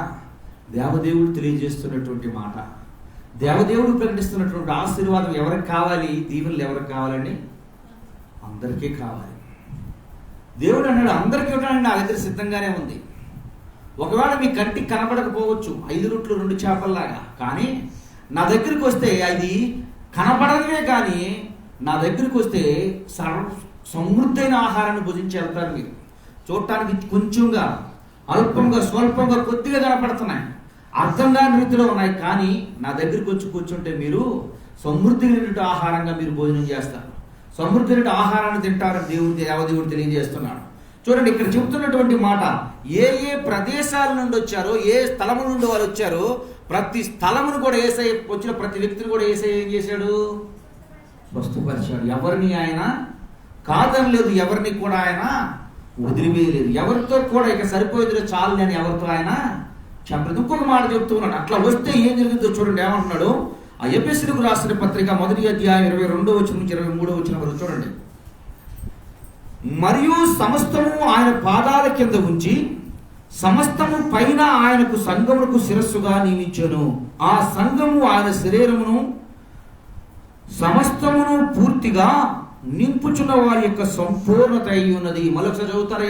దేవదేవుడు తెలియజేస్తున్నటువంటి మాట, దేవదేవుడు ప్రకటిస్తున్నటువంటి ఆశీర్వాదం ఎవరికి కావాలి? దీవెనలు ఎవరికి కావాలండి? అందరికీ కావాలి. దేవుడు అన్నాడు అందరికీ ఇవ్వడానికి నా దగ్గర సిద్ధంగానే ఉంది. ఒకవేళ మీ కంటికి కనపడకపోవచ్చు 5 రొట్టెలు 2 చేపల్లాగా, కానీ నా దగ్గరికి వస్తే అది కనపడమే, కానీ నా దగ్గరికి వస్తే సమృద్ధైన ఆహారాన్ని భుజించి వెళ్తారు. మీరు చూడటానికి కొంచెంగా, అల్పంగా, స్వల్పంగా, కొద్దిగా కనపడుతున్నాయి, అర్థం కాని రీతిలో ఉన్నాయి, కానీ నా దగ్గరికి వచ్చి కూర్చుంటే మీరు సమృద్ధి ఆహారంగా మీరు భోజనం చేస్తారు. సమృద్ధి ఆహారాన్ని తింటారని దేవదేవుడు తెలియజేస్తున్నాడు. చూడండి, ఇక్కడ చెబుతున్నటువంటి మాట, ఏ ఏ ప్రదేశాల నుండి వచ్చారో, ఏ స్థలము నుండి వారు వచ్చారో, ప్రతి స్థలమును కూడా యేసయ్య, వచ్చిన ప్రతి వ్యక్తిని కూడా యేసయ్య ఏం చేశాడు? స్వస్థపరిచాడు. ఎవరిని ఆయన కాదని లేదు, ఎవరిని కూడా ఆయన వదిలివేయలేదు. ఎవరితో కూడా ఇక సరిపోయేది చాలు నేను ఎవరితో ఆయన చెప్పలేదు. ఇంకొక మాట చెప్తున్నాడు, అట్లా వస్తే ఏం జరుగుతుందో చూడండి. ఏమంటున్నాడు? ఆ ఎఫెసీయులకు రాసిన పత్రిక 1వ అధ్యాయం 22వ వచనం నుంచి 23వ వచనం వరకు చూడండి. మరియు సమస్తము ఆయన పాదాల కింద ఉంచి సమస్తము పైన ఆయనకు సంఘమునకు శిరస్సుగా నియమించెను. ఆ సంఘము ఆయన శరీరమును సమస్తమును పూర్తిగా నింపుచున్న వారి యొక్క సంపూర్ణత అయి ఉన్నది. మరొకసారి చదువుతారా?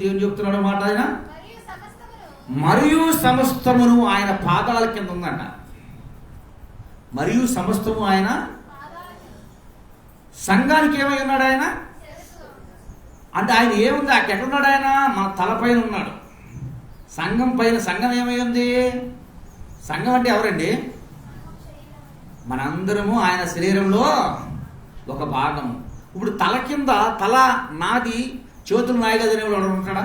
ఏం చెప్తున్నాడు మాట ఆయన? మరియు సమస్తమును ఆయన పాదాల కింద ఉందంట. మరియు సమస్తము ఆయన సంఘానికి ఏమై ఉన్నాడు? ఆయన అంటే ఆయన ఏముంది? ఎక్కడున్నాడు? ఆయన మన తలపైన ఉన్నాడు. సంఘం పైన. సంఘం ఏమై ఉంది? సంఘం అంటే ఎవరండి? మనందరము ఆయన శరీరంలో ఒక భాగము. ఇప్పుడు తల కింద, తల నాది చేతులు నాయి కదని ఎవడు ఉంటాడా?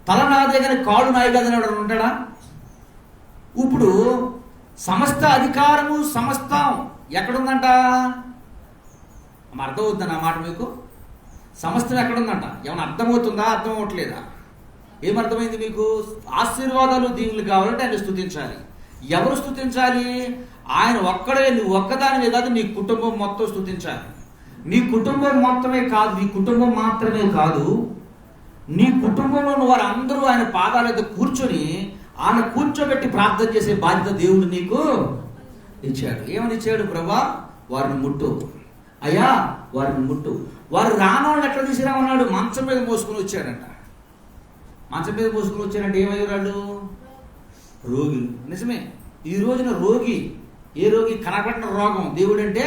తల నాదే కానీ కాళ్ళు నాయి కదని ఎవడు ఉంటాడా? ఇప్పుడు సమస్త అధికారము, సమస్తం ఎక్కడుందంట? అర్థమవుతుందా మాట మీకు? సమస్తం ఎక్కడుందంట? ఏమైనా అర్థమవుతుందా? అర్థం అవ్వట్లేదా? ఏమర్థమైంది మీకు? ఆశీర్వాదాలు, దీవులు కావాలంటే ఆయన స్తుతించాలి. ఎవరు స్తుతించాలి? ఆయన ఒక్కడే. నువ్వు ఒక్కదానివే కాదు, నీ కుటుంబం మొత్తం స్తుతించాలి. నీ కుటుంబం మొత్తమే కాదు, నీ కుటుంబం మాత్రమే కాదు, నీ కుటుంబంలో వారు అందరూ ఆయన పాదాల మీద కూర్చొని ఆయన కూర్చోబెట్టి ప్రార్థన చేసే బాధ్యత దేవుడు నీకు ఇచ్చాడు. ఏమని ఇచ్చాడు? ప్రభా వారిని ముట్టు, అయ్యా వారిని ముట్టు. వారు రానోళ్ళు ఎట్లా తీసుకురామన్నాడు? మంచం మీద మోసుకుని వచ్చాడంట. మంచం మీద మోసుకుని వచ్చారంటే ఏమయ్యారు? రోగులు. నిజమే. ఈ రోజున రోగి, ఏ రోగి? కనపడిన రోగం. దేవుడంటే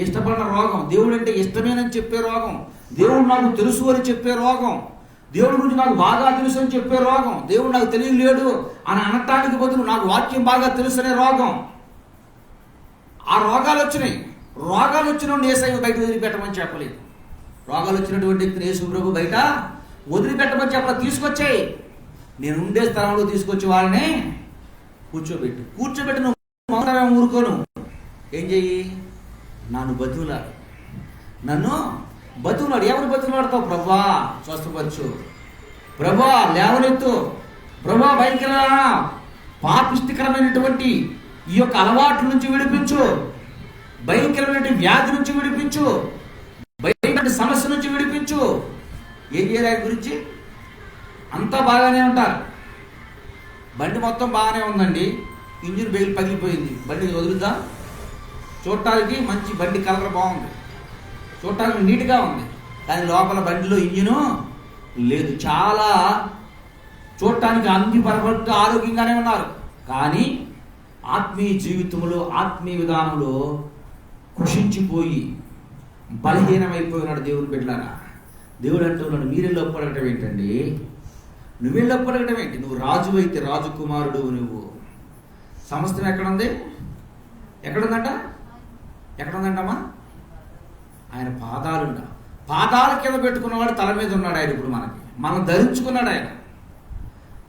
ఇష్టపడిన రోగం. దేవుడంటే ఇష్టమేనని చెప్పే రోగం. దేవుడు నాకు తెలుసు అని చెప్పే రోగం. దేవుడి గురించి నాకు బాగా తెలుసు అని చెప్పే రోగం. దేవుడు నాకు తెలియలేడు అని అనటానికి బదులు నాకు వాక్యం బాగా తెలుసు అనే రోగం. ఆ రోగాలు వచ్చినాయి. రోగాలు వచ్చినప్పుడు యేసయ్య బయట వదిలిపెట్టమని చెప్పలేదు. రోగాలు వచ్చినటువంటి వ్యక్తిని యేసు ప్రభు బయట వదిలిపెట్టమని చెప్ప, తీసుకొచ్చాయి. నేను ఉండే స్థలంలో తీసుకొచ్చి వాళ్ళని కూర్చోబెట్టి నువ్వు ఊరుకోను. ఏం చెయ్యి? నన్ను బతుకులాడు. ఎవరు బతుకులాడతావు? ప్రభా స్వస్థపరచు, ప్రభా లేవనెత్తు, ప్రభా భయంకర పాపిష్టికరమైనటువంటి ఈ యొక్క అలవాట్ల నుంచి విడిపించు, భయంకరమైన వ్యాధి నుంచి విడిపించు, భయంకరమైన సమస్య నుంచి విడిపించు. ఏం చేయాలి? ఆయన గురించి అంతా బాగానే ఉంటారు. బండి మొత్తం బాగానే ఉందండి, ఇంజిన్ బెయిల్ పగిలిపోయింది, బండి వదులుద్దా? చూడటానికి మంచి బండి, కలర్ బాగుంది, చూడటానికి నీట్గా ఉంది, కానీ లోపల బండిలో ఇంజిను లేదు. చాలా చూడటానికి అన్ని పర్ఫెక్ట్గా ఆరోగ్యంగానే ఉన్నారు, కానీ ఆత్మీయ జీవితంలో, ఆత్మీయ విధానంలో కృషించిపోయి బలహీనమైపోయినాడు దేవుని బిడ్డలారా. దేవుడు అంటున్నాడు, మీరెళ్ళి ఒప్పడగటం ఏంటండి? నువ్వెళ్ళి ఒప్పడగటం ఏంటి? నువ్వు రాజు అయితే రాజకుమారుడు. నువ్వు సమస్తం ఎక్కడుంది? ఎక్కడుందంటమ్మా? ఆయన పాదాలుండ. పాదాల కింద పెట్టుకున్నవాడు తల మీద ఉన్నాడు ఆయన. ఇప్పుడు మనం ధరించుకున్నాడు ఆయన.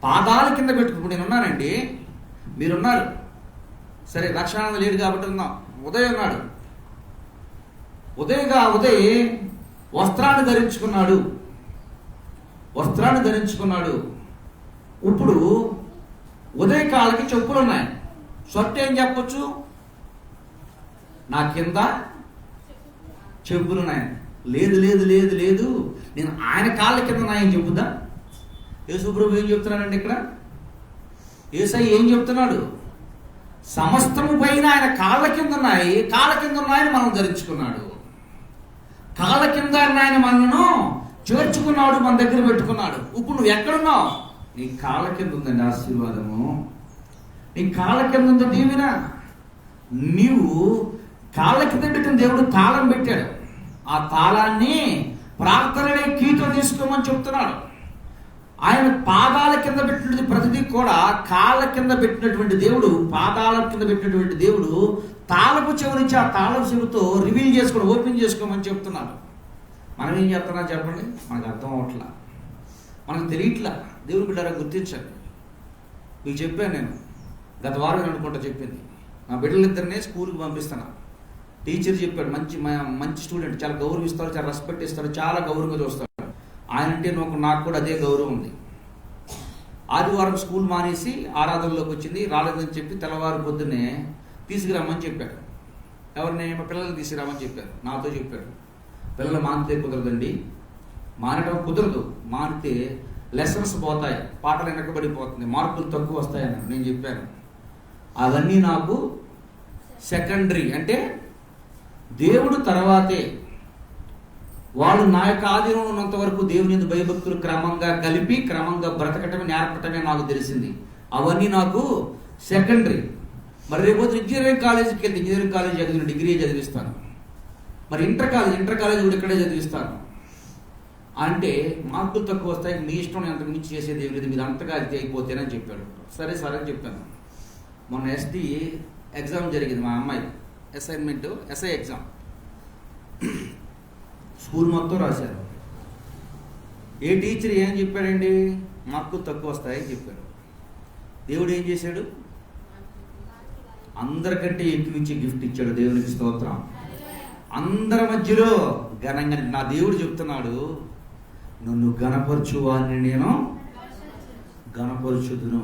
పాదాల కింద పెట్టుకుని నేనున్నానండి, మీరున్నారు. సరే, రక్షణ లేడు కాబట్టి ఉన్నాం. ఉదయం ఉన్నాడు. ఉదయ్ వస్త్రాన్ని ధరించుకున్నాడు. ఇప్పుడు ఉదయకాలకి చెప్పులు ఉన్నాయి. షర్ట్ ఏం చెప్పొచ్చు? నా కింద చెప్పులున్నాయి. లేదు, నేను ఆయన కాళ్ళ కింద ఉన్నాయని చెప్పుద్దా? యేసుప్రభు ఏం చెప్తున్నాడండి ఇక్కడ? యేసయ్య ఏం చెప్తున్నాడు? సమస్తము పైన ఆయన కాళ్ళ కింద ఉన్నాయని మనం ధరించుకున్నాడు. కాళ్ళ కింద ఆయన మనను చేర్చుకున్నాడు, మన దగ్గర పెట్టుకున్నాడు. ఇప్పుడు నువ్వు ఎక్కడున్నావు? నీ కాళ్ళ కింద ఉందండి ఆశీర్వాదము, నీ కాళ్ళ కింద ఉంది దీవెన. నీవు కాళ్ళ కింద పెట్టిన దేవుడు తాళం పెట్టాడు. ఆ తాళాన్ని ప్రార్థననే కీతో తీసుకోమని చెప్తున్నాడు. ఆయన పాదాల కింద పెట్టినటువంటి ప్రతిదీ కూడా కాళ్ళ కింద పెట్టినటువంటి దేవుడు, పాదాల కింద పెట్టినటువంటి దేవుడు తాళపు చెవి నుంచి ఆ తాళపు చెవితో రివీల్ చేసుకోండి, ఓపెన్ చేసుకోమని చెప్తున్నాడు. మనం ఏం చెప్తున్నా చెప్పండి? మనకు అర్థం అవట్లా, మనకు తెలియట్లా. దేవుని బిడ్డలారా గుర్తించండి. మీకు చెప్పాను నేను గత వారం అనుకుంటా చెప్పింది. నా బిడ్డలిద్దరినే స్కూల్కి పంపిస్తాను. టీచర్ చెప్పాడు, మంచి స్టూడెంట్, చాలా గౌరవిస్తారు, చాలా రెస్పెక్ట్ ఇస్తారు, చాలా గౌరవంగా చూస్తాడు. ఆయన అంటే నాకు కూడా అదే గౌరవం ఉంది. ఆదివారం స్కూల్ మానేసి ఆరాధనలోకి వచ్చింది, రాలేదని చెప్పి తెల్లవారు పొద్దున్నే తీసుకురామని చెప్పాడు. ఎవరిని? మా పిల్లల్ని తీసుకురామని చెప్పారు. నాతో చెప్పాడు, పిల్లలు మానితే కుదరదండి, మానటం కుదరదు, మానితే లెసన్స్ పోతాయి, పాటలు వెనకబడిపోతుంది, మార్కులు తక్కువ వస్తాయని నేను చెప్పాను. అవన్నీ నాకు సెకండరీ, అంటే దేవుడు తర్వాతే. వాళ్ళు నా యొక్క ఆధీనంలో ఉన్నంత వరకు దేవుని భయభక్తులు క్రమంగా కలిపి క్రమంగా బ్రతకటమే నేర్పటమే నాకు తెలిసింది. అవన్నీ నాకు సెకండరీ. మరి రేపు ఇంజనీరింగ్ కాలేజీకి వెళ్తే ఇంజనీరింగ్ కాలేజ్ చదివిన డిగ్రీ చదివిస్తాను, మరి ఇంటర్ కాలేజ్ కూడా ఇక్కడే చదివిస్తాను అంటే మార్కులు తక్కువ వస్తాయి, మీ ఇష్టం, అంతకు మించి చేసేది ఏమి లేదు, మీరు అంతగా అది అయిపోతేనని చెప్పాడు. సరే సార్ అని చెప్పాను. మొన్న ఎస్డి ఎగ్జామ్ జరిగింది, మా అమ్మాయి అసైన్మెంట్ ఎస్ఐ ఎగ్జామ్. స్కూల్ మొత్తం రాశారు. ఏ టీచర్ ఏం చెప్పాడండి? మార్కులు తక్కువ వస్తాయని చెప్పాడు. దేవుడు ఏం చేశాడు? అందరికంటే ఎక్కువ ఇచ్చి గిఫ్ట్ ఇచ్చాడు. దేవునికి స్తోత్రం. అందరి మధ్యలో ఘనంగా నా దేవుడు చెప్తున్నాడు, నన్ను గణపరచువాన్ని నేను గణపరచుదును.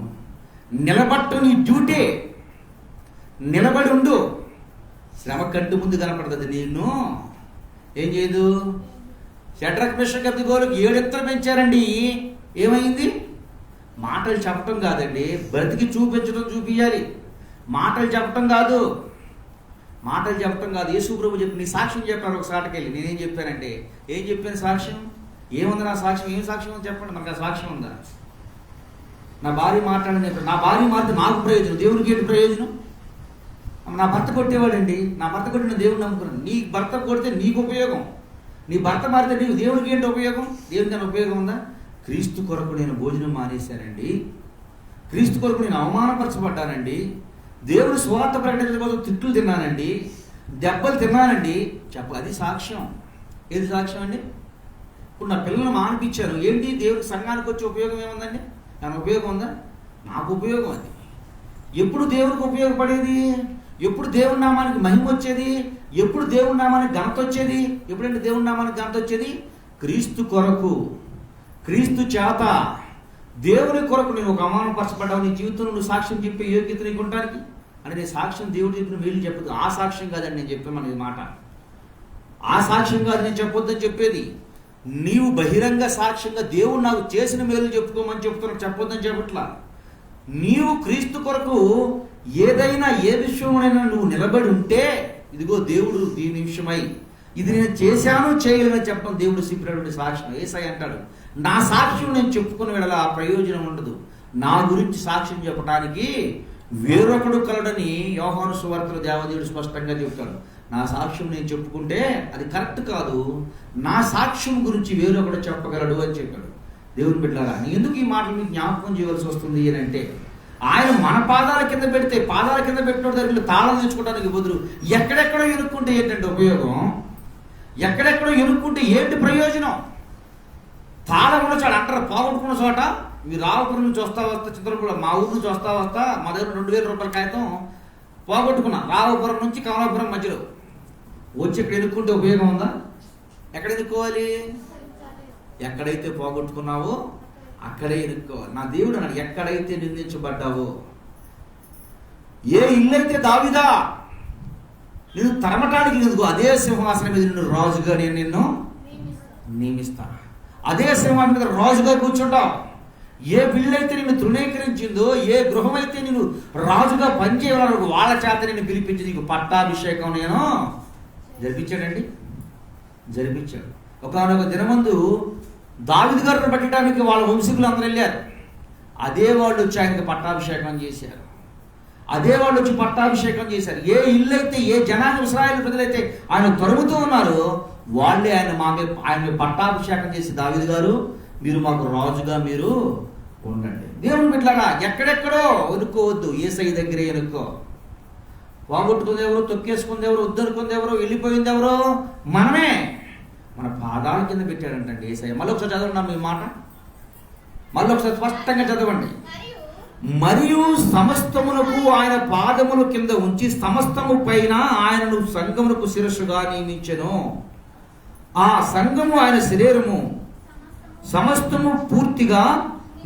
నిలబట్టు, నీ డ్యూటీ, నిలబడి ఉండు. శ్రమ కంటి ముందు కనపడుతుంది, నేను ఏం చేయదు. షడ్రక్ మిషక్ అబ్దెగోలకు 7 ఎత్తులు పెంచారండి. ఏమైంది? మాటలు చెప్పటం కాదండి, బ్రతికి చూపించాలి. మాటలు చెప్పటం కాదు. యేసు ప్రభు చెప్పి నీ సాక్ష్యం చెప్పారు. ఒక సాటికి వెళ్ళి నేనేం చెప్పానంటే, ఏం చెప్పాను సాక్ష్యం? ఏముంది నా సాక్ష్యం? ఏం సాక్ష్యం అని చెప్పండి. మనకు ఆ సాక్ష్యం ఉందా? నా భార్య మాట్లాడింది, నా భార్య మారితే నాకు ప్రయోజనం, దేవునికి ఏంటి ప్రయోజనం? నా భర్త కొట్టేవాడండి, నా భర్త కొట్టిన దేవుడిని నమ్ముకున్నాను. నీ భర్త కొడితే నీకు ఉపయోగం, నీ భర్త మారితే నీకు దేవుడికి ఏంటి ఉపయోగం? దేవునికి ఏమైనా ఉపయోగం ఉందా? క్రీస్తు కొరకు నేను భోజనం మానేశానండి, క్రీస్తు కొరకు నేను అవమానపరచబడ్డానండి, దేవుడు స్వార్థ ప్రకటించడం కోసం తిట్లు తిన్నానండి, దెబ్బలు తిన్నానండి అది సాక్ష్యం. ఏది సాక్ష్యం అండి? ఇప్పుడు నా పిల్లలను మానిపించాను, ఏంటి? దేవుడికి సంఘానికి వచ్చే ఉపయోగం ఏముందండి? నాకు ఉపయోగం ఉందా? నాకు ఉపయోగం అది. ఎప్పుడు దేవుడికి ఉపయోగపడేది? ఎప్పుడు దేవుడి నామానికి మహిమ వచ్చేది? ఎప్పుడు దేవుడి నామానికి ఘనత వచ్చేది? ఎప్పుడంటే దేవుడి నామానికి ఘనత వచ్చేది? క్రీస్తు కొరకు, క్రీస్తు చేత, దేవుని కొరకు నేను ఒక అవమానపరచబడ్డావు, నీ జీవితంలో నువ్వు సాక్ష్యం చెప్పే యోగ్యత నీకు ఉండడానికి అంటే నీ సాక్ష్యం దేవుడు చెప్పిన వీళ్ళు చెప్పదు. ఆ సాక్ష్యం కాదని నేను చెప్పాను మాట. ఆ సాక్ష్యం కాదు నేను చెప్పొద్దని చెప్పేది. నీవు బహిరంగ సాక్ష్యంగా దేవుడు నాకు చేసిన మేలు చెప్పుకోమని చెప్తున్నావు, చెప్పొద్దని చెప్పట్లా. నీవు క్రీస్తు కొరకు ఏదైనా ఏ విషయంలోనైనా నువ్వు నిలబడి ఉంటే, ఇదిగో దేవుడు దీని విషయమై ఇది నేను చేశాను చేయలేదని చెప్పడం దేవుడు సిప్పినటువంటి సాక్ష్యం. యేసయ్య అంటాడు, నా సాక్ష్యం నేను చెప్పుకుని వెళ్ళాలి, ఆ ప్రయోజనం ఉండదు. నా గురించి సాక్ష్యం చెప్పడానికి వేరొకడు కలడని యోహాను సువార్తలో దేవదేవుడు స్పష్టంగా చెప్తాడు. నా సాక్ష్యం నేను చెప్పుకుంటే అది కరెక్ట్ కాదు, నా సాక్ష్యం గురించి వేరొకడు చెప్పగలడు అని చెప్పాడు. దేవుని బిడ్డలారా, ఎందుకు ఈ మాటలు మీకు జ్ఞాపకం చేయవలసి వస్తుంది అని అంటే, ఆయన మన పాదాల కింద పెడితే, పాదాల కింద పెట్టిన దగ్గర తాళం తెచ్చుకోవడానికి బదులు ఎక్కడెక్కడో ఎనుక్కుంటే ఏంటంటే ఉపయోగం? ఎక్కడెక్కడో ఎనుక్కుంటే ఏంటి ప్రయోజనం? తాళం ఉన్న చోట అంటారు, పోగొట్టుకున్న చోట. మీరు రావుపురం నుంచి వస్తా చిత్రకూడ, మా ఊరు నుంచి వస్తా మా దగ్గర 2000 రూపాయల కాగితం పోగొట్టుకున్నా, రావుపురం నుంచి కమలాపురం మధ్యలో వచ్చి ఇక్కడ ఎనుక్కుంటే ఉపయోగం ఉందా? ఎక్కడ ఎనుక్కోవాలి? ఎక్కడైతే పోగొట్టుకున్నావో అక్కడే ఎనుక్కోవాలి. నా దేవుడు అన్నాడు, ఎక్కడైతే నిందించబడ్డావో, ఏ ఇల్లు అయితే దావీదా నేను తరమటానికి ఎందుకు, అదే సింహాసనం మీద నిన్ను రాజుగా నేను నిన్ను నియమిస్తాను. అదే సింహాసనం మీద రాజుగా కూర్చుంటావు. ఏ బిల్లైతే నిన్ను తృణీకరించిందో, ఏ గృహమైతే నేను రాజుగా పనిచేయాలను వాళ్ళ చేత నేను పిలిపించి నీకు పట్టాభిషేకం నేను జరిపించాడండి, జరిపించాడు. ఒకనొక దినమందు దావీదు గారిని పట్టడానికి వాళ్ళ వంశీకులు అందరూ వెళ్ళారు. అదే వాళ్ళు వచ్చి ఆయనకి పట్టాభిషేకం చేశారు. అదే వాళ్ళు వచ్చి పట్టాభిషేకం చేశారు. ఏ ఇల్లు అయితే, ఏ జనాంగ ఇశ్రాయేలు ప్రజలైతే ఆయన తరుముతూ ఉన్నారో వాళ్ళే ఆయన పట్టాభిషేకం చేసి, దావీదు గారు మీరు మాకు రాజుగా మీరు ఉండండి. దేవుని బిడ్డలారా, ఎక్కడెక్కడో ఎనుక్కోవద్దు, యేసయ్య దగ్గరే ఎనుక్కో. పోగొట్టుకుంది ఎవరు, తొక్కేసుకుంది ఎవరు, ఉద్దరుకుంది ఎవరు, వెళ్ళిపోయింది ఎవరు? మనమే. మన పాదాల కింద పెట్టాడంటండి యేసయ్య. మళ్ళీ ఒకసారి చదవండి మీ మాట, మళ్ళీ ఒకసారి స్పష్టంగా చదవండి. మరియు సమస్తమునకు ఆయన పాదముల కింద ఉంచి సమస్తము పైన ఆయనను సంఘమునకు శిరస్సుగా నియమించెను. ఆ సంఘము ఆయన శరీరము, సమస్తము పూర్తిగా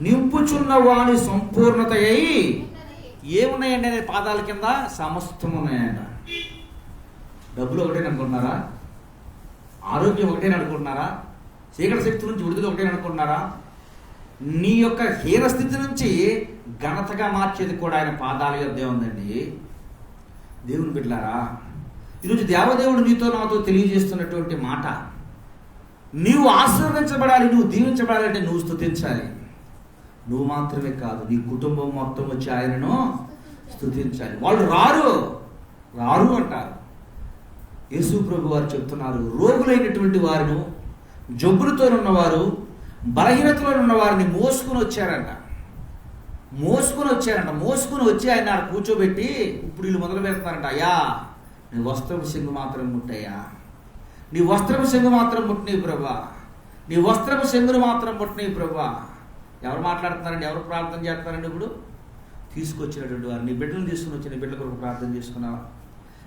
నింపుచున్న వాని సంపూర్ణత అయి ఏమున్నాయండి అనే పాదాల కింద? సమస్తము ఉన్నాయంట. డబ్బులు ఒకటే అనుకుంటున్నారా? ఆరోగ్యం ఒకటే అనుకుంటున్నారా? చీకటి శక్తి నుంచి విడుదల ఒకటే అనుకుంటున్నారా? నీ యొక్క హీనస్థితి నుంచి ఘనతగా మార్చేది కూడా ఆయన పాదాల యొద్దే ఉందండి. దేవుని బిడ్డలారా, ఈరోజు దేవదేవుడు నీతో నాతో తెలియజేస్తున్నటువంటి మాట, నీవు ఆశీర్వదించబడాలి, నువ్వు దీవించబడాలంటే నువ్వు స్తుతించాలి. నువ్వు మాత్రమే కాదు, నీ కుటుంబం మొత్తం వచ్చి ఆయనను స్తుతించాలి. వాళ్ళు రారు అంటారు. యేసు ప్రభు వారు చెప్తున్నారు, రోగులైనటువంటి వారును, జబ్బులతో ఉన్నవారు, బలహీనతలో ఉన్న వారిని మోసుకుని వచ్చారంట. మోసుకుని వచ్చి ఆయన కూర్చోబెట్టి ఇప్పుడు వీళ్ళు మొదలు పెడతారంట, అయ్యా నీ వస్త్రపు సింగు మాత్రం ముట్టయ్యా, నీ వస్త్రపు సింగు మాత్రం ముట్టినవి ప్రభా, నీ వస్త్రపు సింగును మాత్రం ముట్టినవి ప్రభా. ఎవరు మాట్లాడుతున్నారండి? ఎవరు ప్రార్థన చేస్తున్నారండి? ఇప్పుడు తీసుకొచ్చినటువంటి వారు, నీ బిడ్డను తీసుకుని వచ్చి నీ బిడ్డ కొరకు ప్రార్థన చేసుకున్నావా?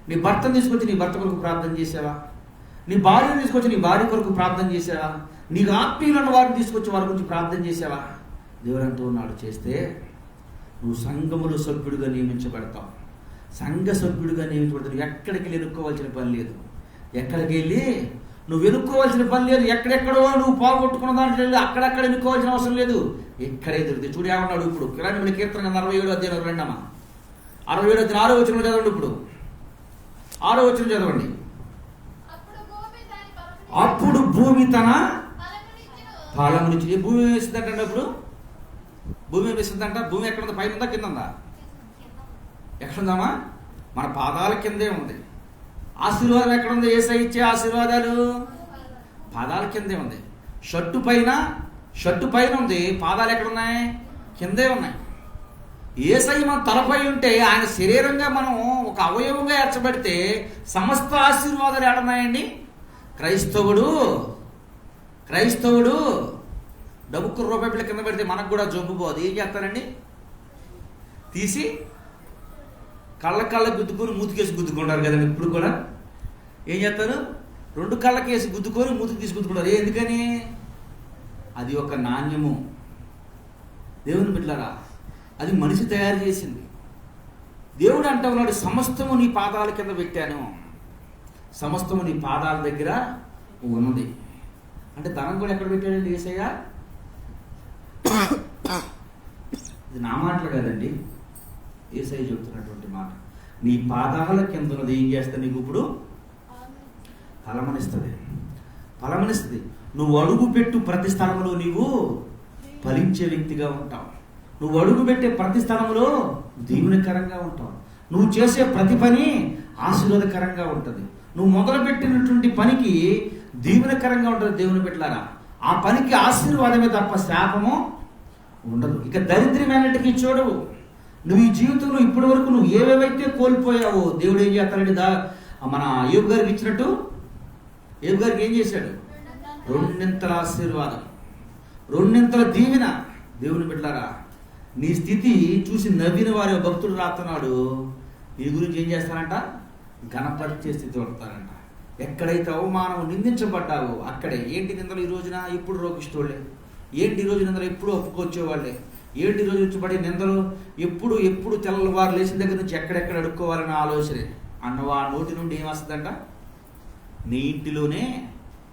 నీ భర్తను తీసుకొచ్చి నీ భర్త కొరకు ప్రార్థన చేసావా? నీ భార్యను తీసుకొచ్చి నీ భార్య కొరకు ప్రార్థన చేసావా? నీకు ఆత్మీయులను వారిని తీసుకొచ్చి వారి గురించి ప్రార్థన చేసావా? దేవుడు అంటూ ఉన్నాడు, చేస్తే నువ్వు సంఘములో సభ్యుడిగా నియమించబడతావు. సంఘ సభ్యుడిగా నియమించబడతావు. ఎక్కడికి వెళ్ళి ఎన్నుకోవాల్సిన పని లేదు. ఎక్కడికి వెళ్ళి నువ్వు ఎన్నుకోవాల్సిన పని లేదు. ఎక్కడెక్కడో నువ్వు పోగొట్టుకున్న దాంట్లో వెళ్ళి అక్కడెక్కడ ఎన్నుకోవాల్సిన అవసరం లేదు. ఎక్కడే దొరికితే చూడు ఏమన్నాడు ఇప్పుడు. కిరాణి కీర్తన 47 అధ్యాయం 2 67 అధ్యాయం 6వ వచనం చదవండి. ఇప్పుడు 6వ వచనం చదవండి. అప్పుడు భూమి తన ఫలమునిచ్చి. భూమి వేస్తుందంటే అప్పుడు భూమి వేస్తుందంట. భూమి ఎక్కడుందా? పైన ఉందా? కింద ఉందా? ఎక్కడుందామా? మన పాదాల కిందే ఉంది. ఆశీర్వాదం ఎక్కడుంది? యేసయ్య ఇచ్చే ఆశీర్వాదాలు పాదాల కిందే ఉంది. షర్టు పైన ఉంది, పాదాలు ఎక్కడున్నాయి? కిందే ఉన్నాయి. యేసయ్య మన తలపై ఉంటే, ఆయన శరీరంగా మనం ఒక అవయవంగా ఏర్చబడితే సమస్త ఆశీర్వాదాలు ఏడున్నాయండి? క్రైస్తవుడు డబ్బుకు రూపాయి బిళ్ళ కింద పెడితే మనకు కూడా జబ్బు పోదు. ఏం చేస్తారండి? తీసి కళ్ళ గుద్దుకొని మూతికేసి గుద్దుకుంటారు కదండి. ఇప్పుడు కూడా ఏం చేస్తారు? 2 కళ్ళకేసి గుద్దుకొని మూతికి తీసి గుద్దుకుంటారు. ఎందుకని? అది ఒక నాణ్యము. దేవుని బిడ్డలారా, అది మనిషి తయారు చేసింది. దేవుడు అంటూ ఉన్నాడు, సమస్తము నీ పాదాల కింద పెట్టాను, సమస్తము నీ పాదాల దగ్గర ఉన్నది. అంటే ధనం కూడా ఎక్కడ పెట్టాడండి యేసయ్య? ఇది నా మాటలు కదండి, యేసయ్య చెబుతున్నటువంటి మాట. నీ పాదాల కింద ఉన్నది ఏం చేస్తా? నీకు ఇప్పుడు ఫలమనిస్తుంది. నువ్వు అడుగు పెట్టు ప్రతి స్థలంలో నీవు ఫలించే వ్యక్తిగా ఉంటావు. నువ్వు అడుగు పెట్టే ప్రతి స్థలంలో దీవెనకరంగా ఉంటావు. నువ్వు చేసే ప్రతి పని ఆశీర్వాదకరంగా ఉంటుంది. నువ్వు మొదలుపెట్టినటువంటి పనికి దీవెనకరంగా ఉంటుంది. దేవుని బిడ్డలారా, ఆ పనికి ఆశీర్వాదమే తప్ప శాపము ఉండదు. ఇక దరిద్రమైనటికి చూడవు. నువ్వు ఈ జీవితంలో ఇప్పటి వరకు నువ్వు ఏవేవైతే కోల్పోయావో దేవుడు ఏం చేస్తాడంటే, మన యోబు గారికి ఇచ్చినట్టు యోబు గారికి ఏం చేశాడు? 2 ఆశీర్వాదం, 2 దీవెన. దేవుని బిడ్డలారా, నీ స్థితి చూసి నవ్విన వారి భక్తుడు రాస్తున్నాడు, నీ గురించి ఏం చేస్తారంట? ఘనపరిచే స్థితి పడతారంట. ఎక్కడైతే అవమానం నిందించబడ్డావో అక్కడే. ఏంటి నిందలు ఈ రోజున? ఎప్పుడు రోగిస్తోళ్ళే. ఏంటి ఈ రోజు నిందలు? ఎప్పుడు ఒప్పుకొచ్చేవాళ్ళే. ఏంటి ఈ రోజు వచ్చి నిందలు? ఎప్పుడు తెల్లవారు లేచిన దగ్గర నుంచి ఎక్కడెక్కడ అడుక్కోవాలన్న ఆలోచనే. అన్నవా నోటి నుండి ఏమొస్తుందంట? నీ ఇంటిలోనే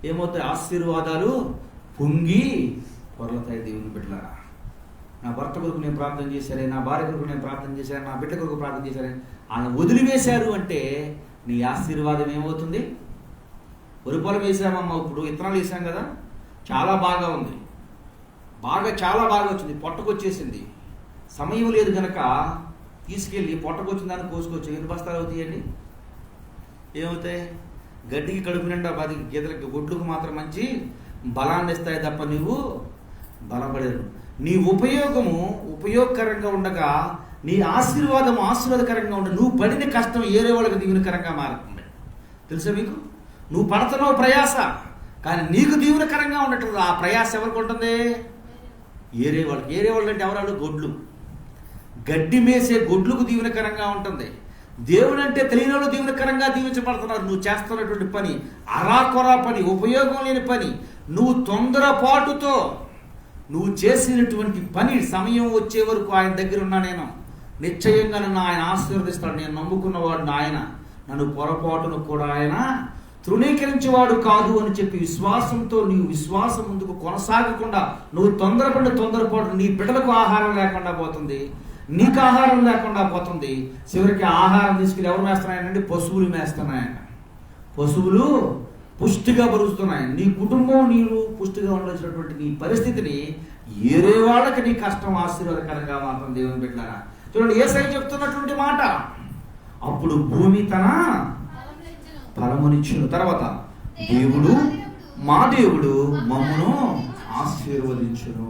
ఏమవుతాయి? ఆశీర్వాదాలు పొంగి పొరలతాయి. దేవుని బిడ్డలారా, నా భర్త కొరకు నేను ప్రార్థన చేశానే, నా భార్య కొరకు నేను ప్రార్థన చేశాను, నా బిడ్డ కొరకు ప్రార్థన చేశానే, ఆయన వదిలివేశారు అంటే నీ ఆశీర్వాదం ఏమవుతుంది? వరిపొలం వేసామమ్మా, ఇప్పుడు విత్తనాలు వేసాం కదా, చాలా బాగా ఉంది, చాలా బాగా వచ్చింది, పొట్టకొచ్చేసింది. సమయం లేదు కనుక తీసుకెళ్ళి పొట్టకొచ్చిన దాన్ని కోసుకొచ్చి 8 బస్తాలు అవుతాయండి. ఏమవుతాయి? గడ్డికి కడుపు నిండా 10 గేదెలకి, గొడ్లకు మాత్రం మంచి బలాన్ని ఇస్తాయి తప్ప నీవు బలపడేరు. నీ ఉపయోగకరంగా ఉండగా నీ ఆశీర్వాదం ఆశీర్వాదకరంగా ఉండి నువ్వు పడిన కష్టం ఏరే వాళ్ళకి దీవెనకరంగా మారుతుంది. తెలుసా మీకు? నువ్వు పడుతున్నావు ప్రయాస, కానీ నీకు దీవెనకరంగా ఉండట్లేదు. ఆ ప్రయాస ఎవరికి ఉంటుంది? ఏరే వాళ్ళకి. ఏరే వాళ్ళు అంటే ఎవరాడు? గొడ్లు. గడ్డి మేసే గొడ్లకు దీవెనకరంగా ఉంటుంది. దేవుడు అంటే తెలియని వాళ్ళు దీవెనకరంగా దీవించబడుతున్నారు. నువ్వు చేస్తున్నటువంటి పని అరాకొరా పని, ఉపయోగం లేని పని, నువ్వు తొందరపాటుతో నువ్వు చేసినటువంటి పని సమయం వచ్చే వరకు ఆయన దగ్గర ఉన్నా నేను నిశ్చయంగా నన్ను ఆయన ఆశీర్వదిస్తాడు. నేను నమ్ముకున్నవాడు ఆయన, నన్ను పొరపాటును కూడా ఆయన తృణీకరించేవాడు కాదు అని చెప్పి విశ్వాసంతో నీవు విశ్వాసం ముందుకు కొనసాగకుండా నువ్వు తొందరపాటు నీ బిడ్డలకు ఆహారం లేకుండా పోతుంది, నీకు ఆహారం లేకుండా పోతుంది. చివరికి ఆహారం తీసుకెళ్ళి ఎవరు మేస్తున్నాయండి? పశువులు మేస్తున్నాయట. పశువులు పుష్టిగా బరుస్తున్నాయి. నీ కుటుంబం నీవు పుష్టిగా ఉండవలసినటువంటి నీ పరిస్థితిని ఏరే వాళ్ళకి నీ కష్టం ఆశీర్వాదకరంగా మాత్రం దేవుని బిడ్డలారా. చూడండి, యేసయ్య చెప్తున్నటువంటి మాట, అప్పుడు భూమి తన ఫలమునిచ్చును. తర్వాత దేవుడు మా దేవుడు మమ్మును ఆశీర్వదించును.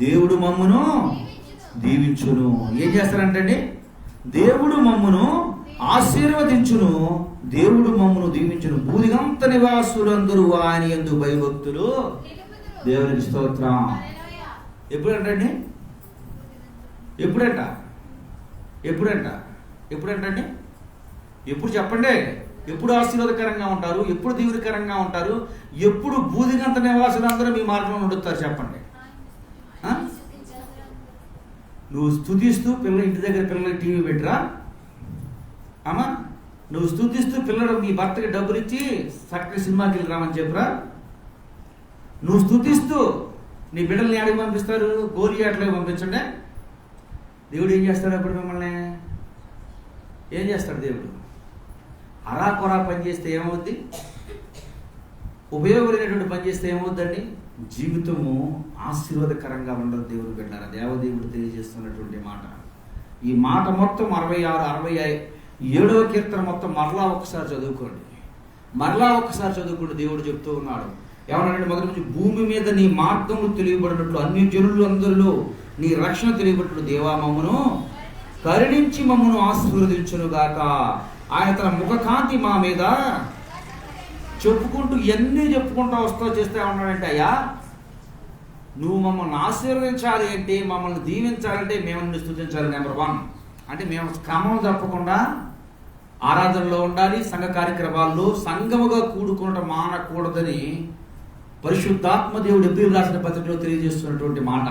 దేవుడు మమ్మును దీవించును. ఏం చేస్తారంటే దేవుడు మమ్మును ఆశీర్వదించును, దేవుడు మమ్మును దీవించును. భూదిగంత నివాసులందరూ ఆయన యందు భయభక్తులు దేవునికి స్తోత్రం. ఎప్పుడంటే ఎప్పుడంటే ఎప్పుడు చెప్పండి? ఎప్పుడు ఆశీర్వాదకరంగా ఉంటారు? ఎప్పుడు దీవెనకరంగా ఉంటారు? ఎప్పుడు భూదిగంత నివాసులందరూ మీ మార్గంలో నడుస్తారు? చెప్పండి. నువ్వు స్తుతిస్తూ ఇంటి దగ్గర పిల్లలకి టీవీ పెట్టరా అమ్మా? నువ్వు స్తుతిస్తూ పిల్లలు మీ భర్తకి డబ్బులు ఇచ్చి చక్కగా సినిమాకి వెళ్ళి రామని చెప్పరా? నువ్వు స్తుతిస్తూ నీ బిడ్డల్ని ఆడికి పంపిస్తారు? గోలి ఆటలోకి పంపించండి. దేవుడు ఏం చేస్తాడు అప్పుడు? మిమ్మల్ని ఏం చేస్తాడు దేవుడు? అరాకొరా పని చేస్తే ఏమవుద్ది? ఉపయోగపడినటువంటి పని చేస్తే ఏమవుద్దండి? జీవితము ఆశీర్వాదకరంగా ఉండదు. దేవుడు బిడ్డలారా, దేవదేవుడు తెలియజేస్తున్నటువంటి మాట. ఈ మాట మొత్తం 66, 67వ కీర్తన మొత్తం మరలా ఒక్కసారి చదువుకోండి. దేవుడు చెప్తూ ఉన్నాడు. ఏమన్నాడంటే, మొదటి నుంచి భూమి మీద నీ మార్గములు తెలియబడినట్లు అన్ని జనులు అందరిలో నీ రక్షణ తెలియబడినట్లు దేవా మమ్మును కరుణించి మమ్మును ఆశీర్వదించును గాక. ఆయన తన ముఖకాంతి మా మీద చెప్పుకుంటూ చెప్పుకుంటూ చేస్తే ఉన్నాడంటే, అయ్యా నువ్వు మమ్మల్ని ఆశీర్వదించాలి అంటే, మమ్మల్ని దీవించాలంటే మేము స్తుతించాలి. నెంబర్ 1 అంటే మేము క్రమం తప్పకుండా ఆరాధనలో ఉండాలి, సంఘ కార్యక్రమాల్లో సంఘముగా కూడుకోవడం మానకూడదని పరిశుద్ధాత్మ దేవుడు ఎబ్రీయులకు రాసిన పత్రికలో తెలియజేస్తున్నటువంటి మాట.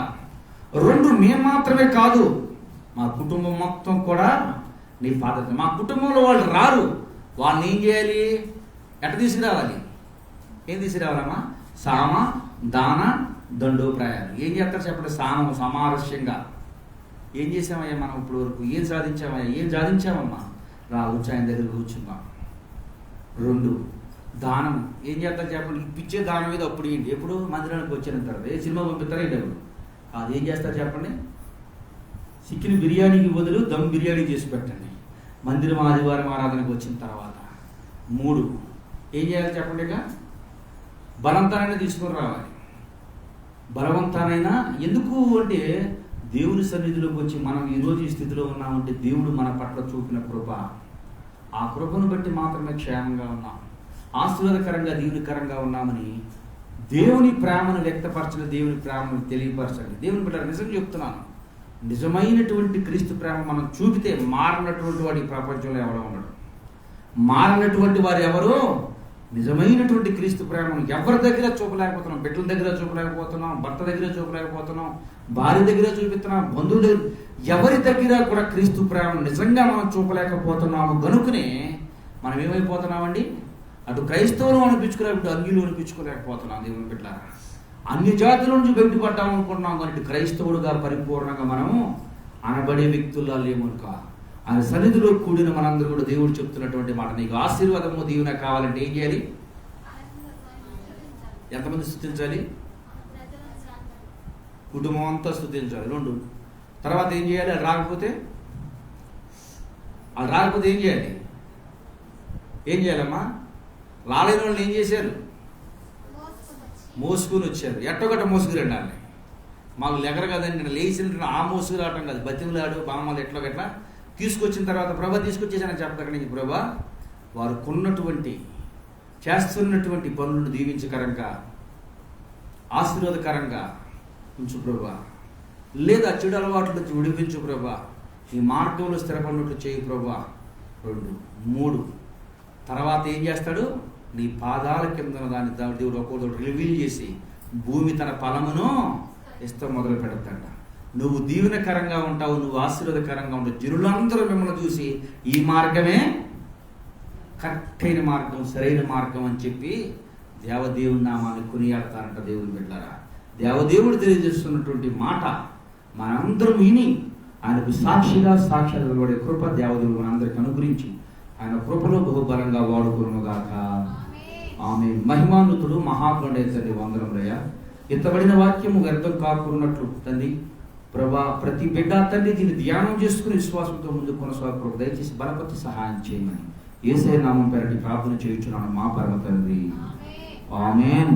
2 మేము మాత్రమే కాదు, మా కుటుంబం మొత్తం కూడా నీ బాధ్యత. మా కుటుంబంలో వాళ్ళు రారు, వాళ్ళని ఏం చేయాలి? ఎట్ట తీసుకురావాలి? ఏం తీసుకురావాలమ్మా? సామ దాన దండోప్రాయాలు. ఏం చేస్తారు చెప్పండి? సమారస్యంగా ఏం చేసామయ్యా మనం ఇప్పుడు వరకు? ఏం సాధించామమ్మా? వచ్చి ఆయన దగ్గర కూర్చుందాం. 2 దానం. ఏం చేస్తారు చెప్పండి? ఇప్పించే దానం మీద అప్పుడు ఏంటి? ఎప్పుడు మందిరానికి వచ్చిన తర్వాత ఏ సినిమా పంపిస్తారా ఏంటి? అప్పుడు కాదు. ఏం చేస్తారు చెప్పండి? చికెన్ బిర్యానీకి బదులు దమ్ బిర్యానీ చేసి పెట్టండి మందిరం ఆదివారం ఆరాధనకు వచ్చిన తర్వాత. 3 ఏం చేయాలి చెప్పండి? ఇక బలవంతానైనా తీసుకొని రావాలి. బలవంతానైనా ఎందుకు అంటే, దేవుని సన్నిధిలోకి వచ్చి మనం ఈరోజు ఈ స్థితిలో ఉన్నామంటే దేవుడు మన పట్ల చూపిన కృప. ఆ కృపను బట్టి మాత్రమే క్షేమంగా ఉన్నాం, ఆశీర్వాదకరంగా దీవెనకరంగా ఉన్నామని దేవుని ప్రేమను వ్యక్తపరచండి, దేవుని ప్రేమను తెలియపరచండి. దేవుని బిడ్డ నిజంగా చెప్తున్నాను, నిజమైనటువంటి క్రీస్తు ప్రేమ మనం చూపితే మారినటువంటి వాడి ప్రపంచంలో ఎవడో ఉండడు. మారినటువంటి వారు ఎవరు? నిజమైనటువంటి క్రీస్తు ప్రేమను ఎవరి దగ్గర చూపలేకపోతున్నాం. బిడ్డల దగ్గర చూపలేకపోతున్నాం, భర్త దగ్గర చూపలేకపోతున్నాం, భార్య దగ్గర చూపిస్తున్నాం, బంధువుల దగ్గర, ఎవరి దగ్గర కూడా క్రీస్తు ప్రేమను నిజంగా మనం చూపలేకపోతున్నాము. గనుకనే మనం ఏమైపోతున్నామండి? అటు క్రైస్తవులు అనిపించుకోలేకపోతే అన్యులు అనిపించుకోలేకపోతున్నాం. దేవుని బిడ్డలారా, అన్ని జాతుల నుంచి బయటపడ్డాం అనుకుంటున్నాం, కానీ ఇటు క్రైస్తవుడుగా పరిపూర్ణంగా మనము అనబడే వ్యక్తుల్లో లేమునుక. ఆయన సన్నిధిలో కూడిన మనందరూ కూడా దేవుడు చెప్తున్నటువంటి మాట, నీకు ఆశీర్వాదము దీవెన కావాలంటే ఏం చేయాలి? ఎంతమంది స్తుతించాలి? కుటుంబం అంతా స్తుతించాలి. 2 తర్వాత ఏం చేయాలి? అది రాకపోతే ఏం చేయాలమ్మా? రాలేని వాళ్ళని ఏం చేశారు? మోసుకుని వచ్చారు. ఎట్టొకట మోసుకురండి వాళ్ళని. మాకు లెగర కదండి, నేను లేచిన ఆమోసు రావటం కాదు, బతిమలాడు బామ్మలు ఎట్లా గట్లా తీసుకొచ్చిన తర్వాత ప్రభా తీసుకొచ్చేసానని చెప్తాక నుంచి ప్రభా వారు కొన్నటువంటి చేస్తున్నటువంటి పనులను దీవించకరంగా ఆశీర్వాదకరంగా ఉంచు ప్రభా, లేదా చెడు అలవాట్ల నుంచి విడిపించు ప్రభా, ఈ మార్గంలో స్థిరపడినట్లు చేయు ప్రభా. 2, 3 తర్వాత ఏం చేస్తాడు? నీ పాదాల కింద దాన్ని దేవుడు ఒక్కొక్కటి రివీల్ చేసి భూమి తన ఫలమును ఇస్తూ మొదలు పెడతాడ. నువ్వు దీవెనకరంగా ఉంటావు, నువ్వు ఆశీర్వాదకరంగా ఉంటావు. జనులందరూ మిమ్మల్ని చూసి ఈ మార్గమే కరెక్ట్ అయిన మార్గం, సరైన మార్గం అని చెప్పి దేవదేవుని నామాన్ని కొనియాడతారంట. దేవుని బిడ్డలారా, దేవదేవుడు తెలియజేస్తున్నటువంటి మాట మనందరం విని ఆయనకు సాక్షాత్ నిలబడే కృప దేవదేవుడు మనందరికి అనుగ్రహించి ఆయన కృపలో బహుబలంగా వాడుకునుగాక. ఆమె మహిమాన్వితుడు మహాగణుడే తండ్రి, వందనములయ్యా. ఎత్తబడిన వాక్యము వ్యర్థం కాకున్నట్లు తండ్రి ప్రభా, ప్రతి బిడ్డ తండ్రి దీన్ని ధ్యానం చేసుకుని విశ్వాసంతో ముందు కొనసాగకూడదు. దయచేసి బలపతి సహాయం చేయమని యేసయ్య నామం పేరటి ప్రార్థన చేయుచున్నాను మా పరమ తండ్రి. ఆమేన్.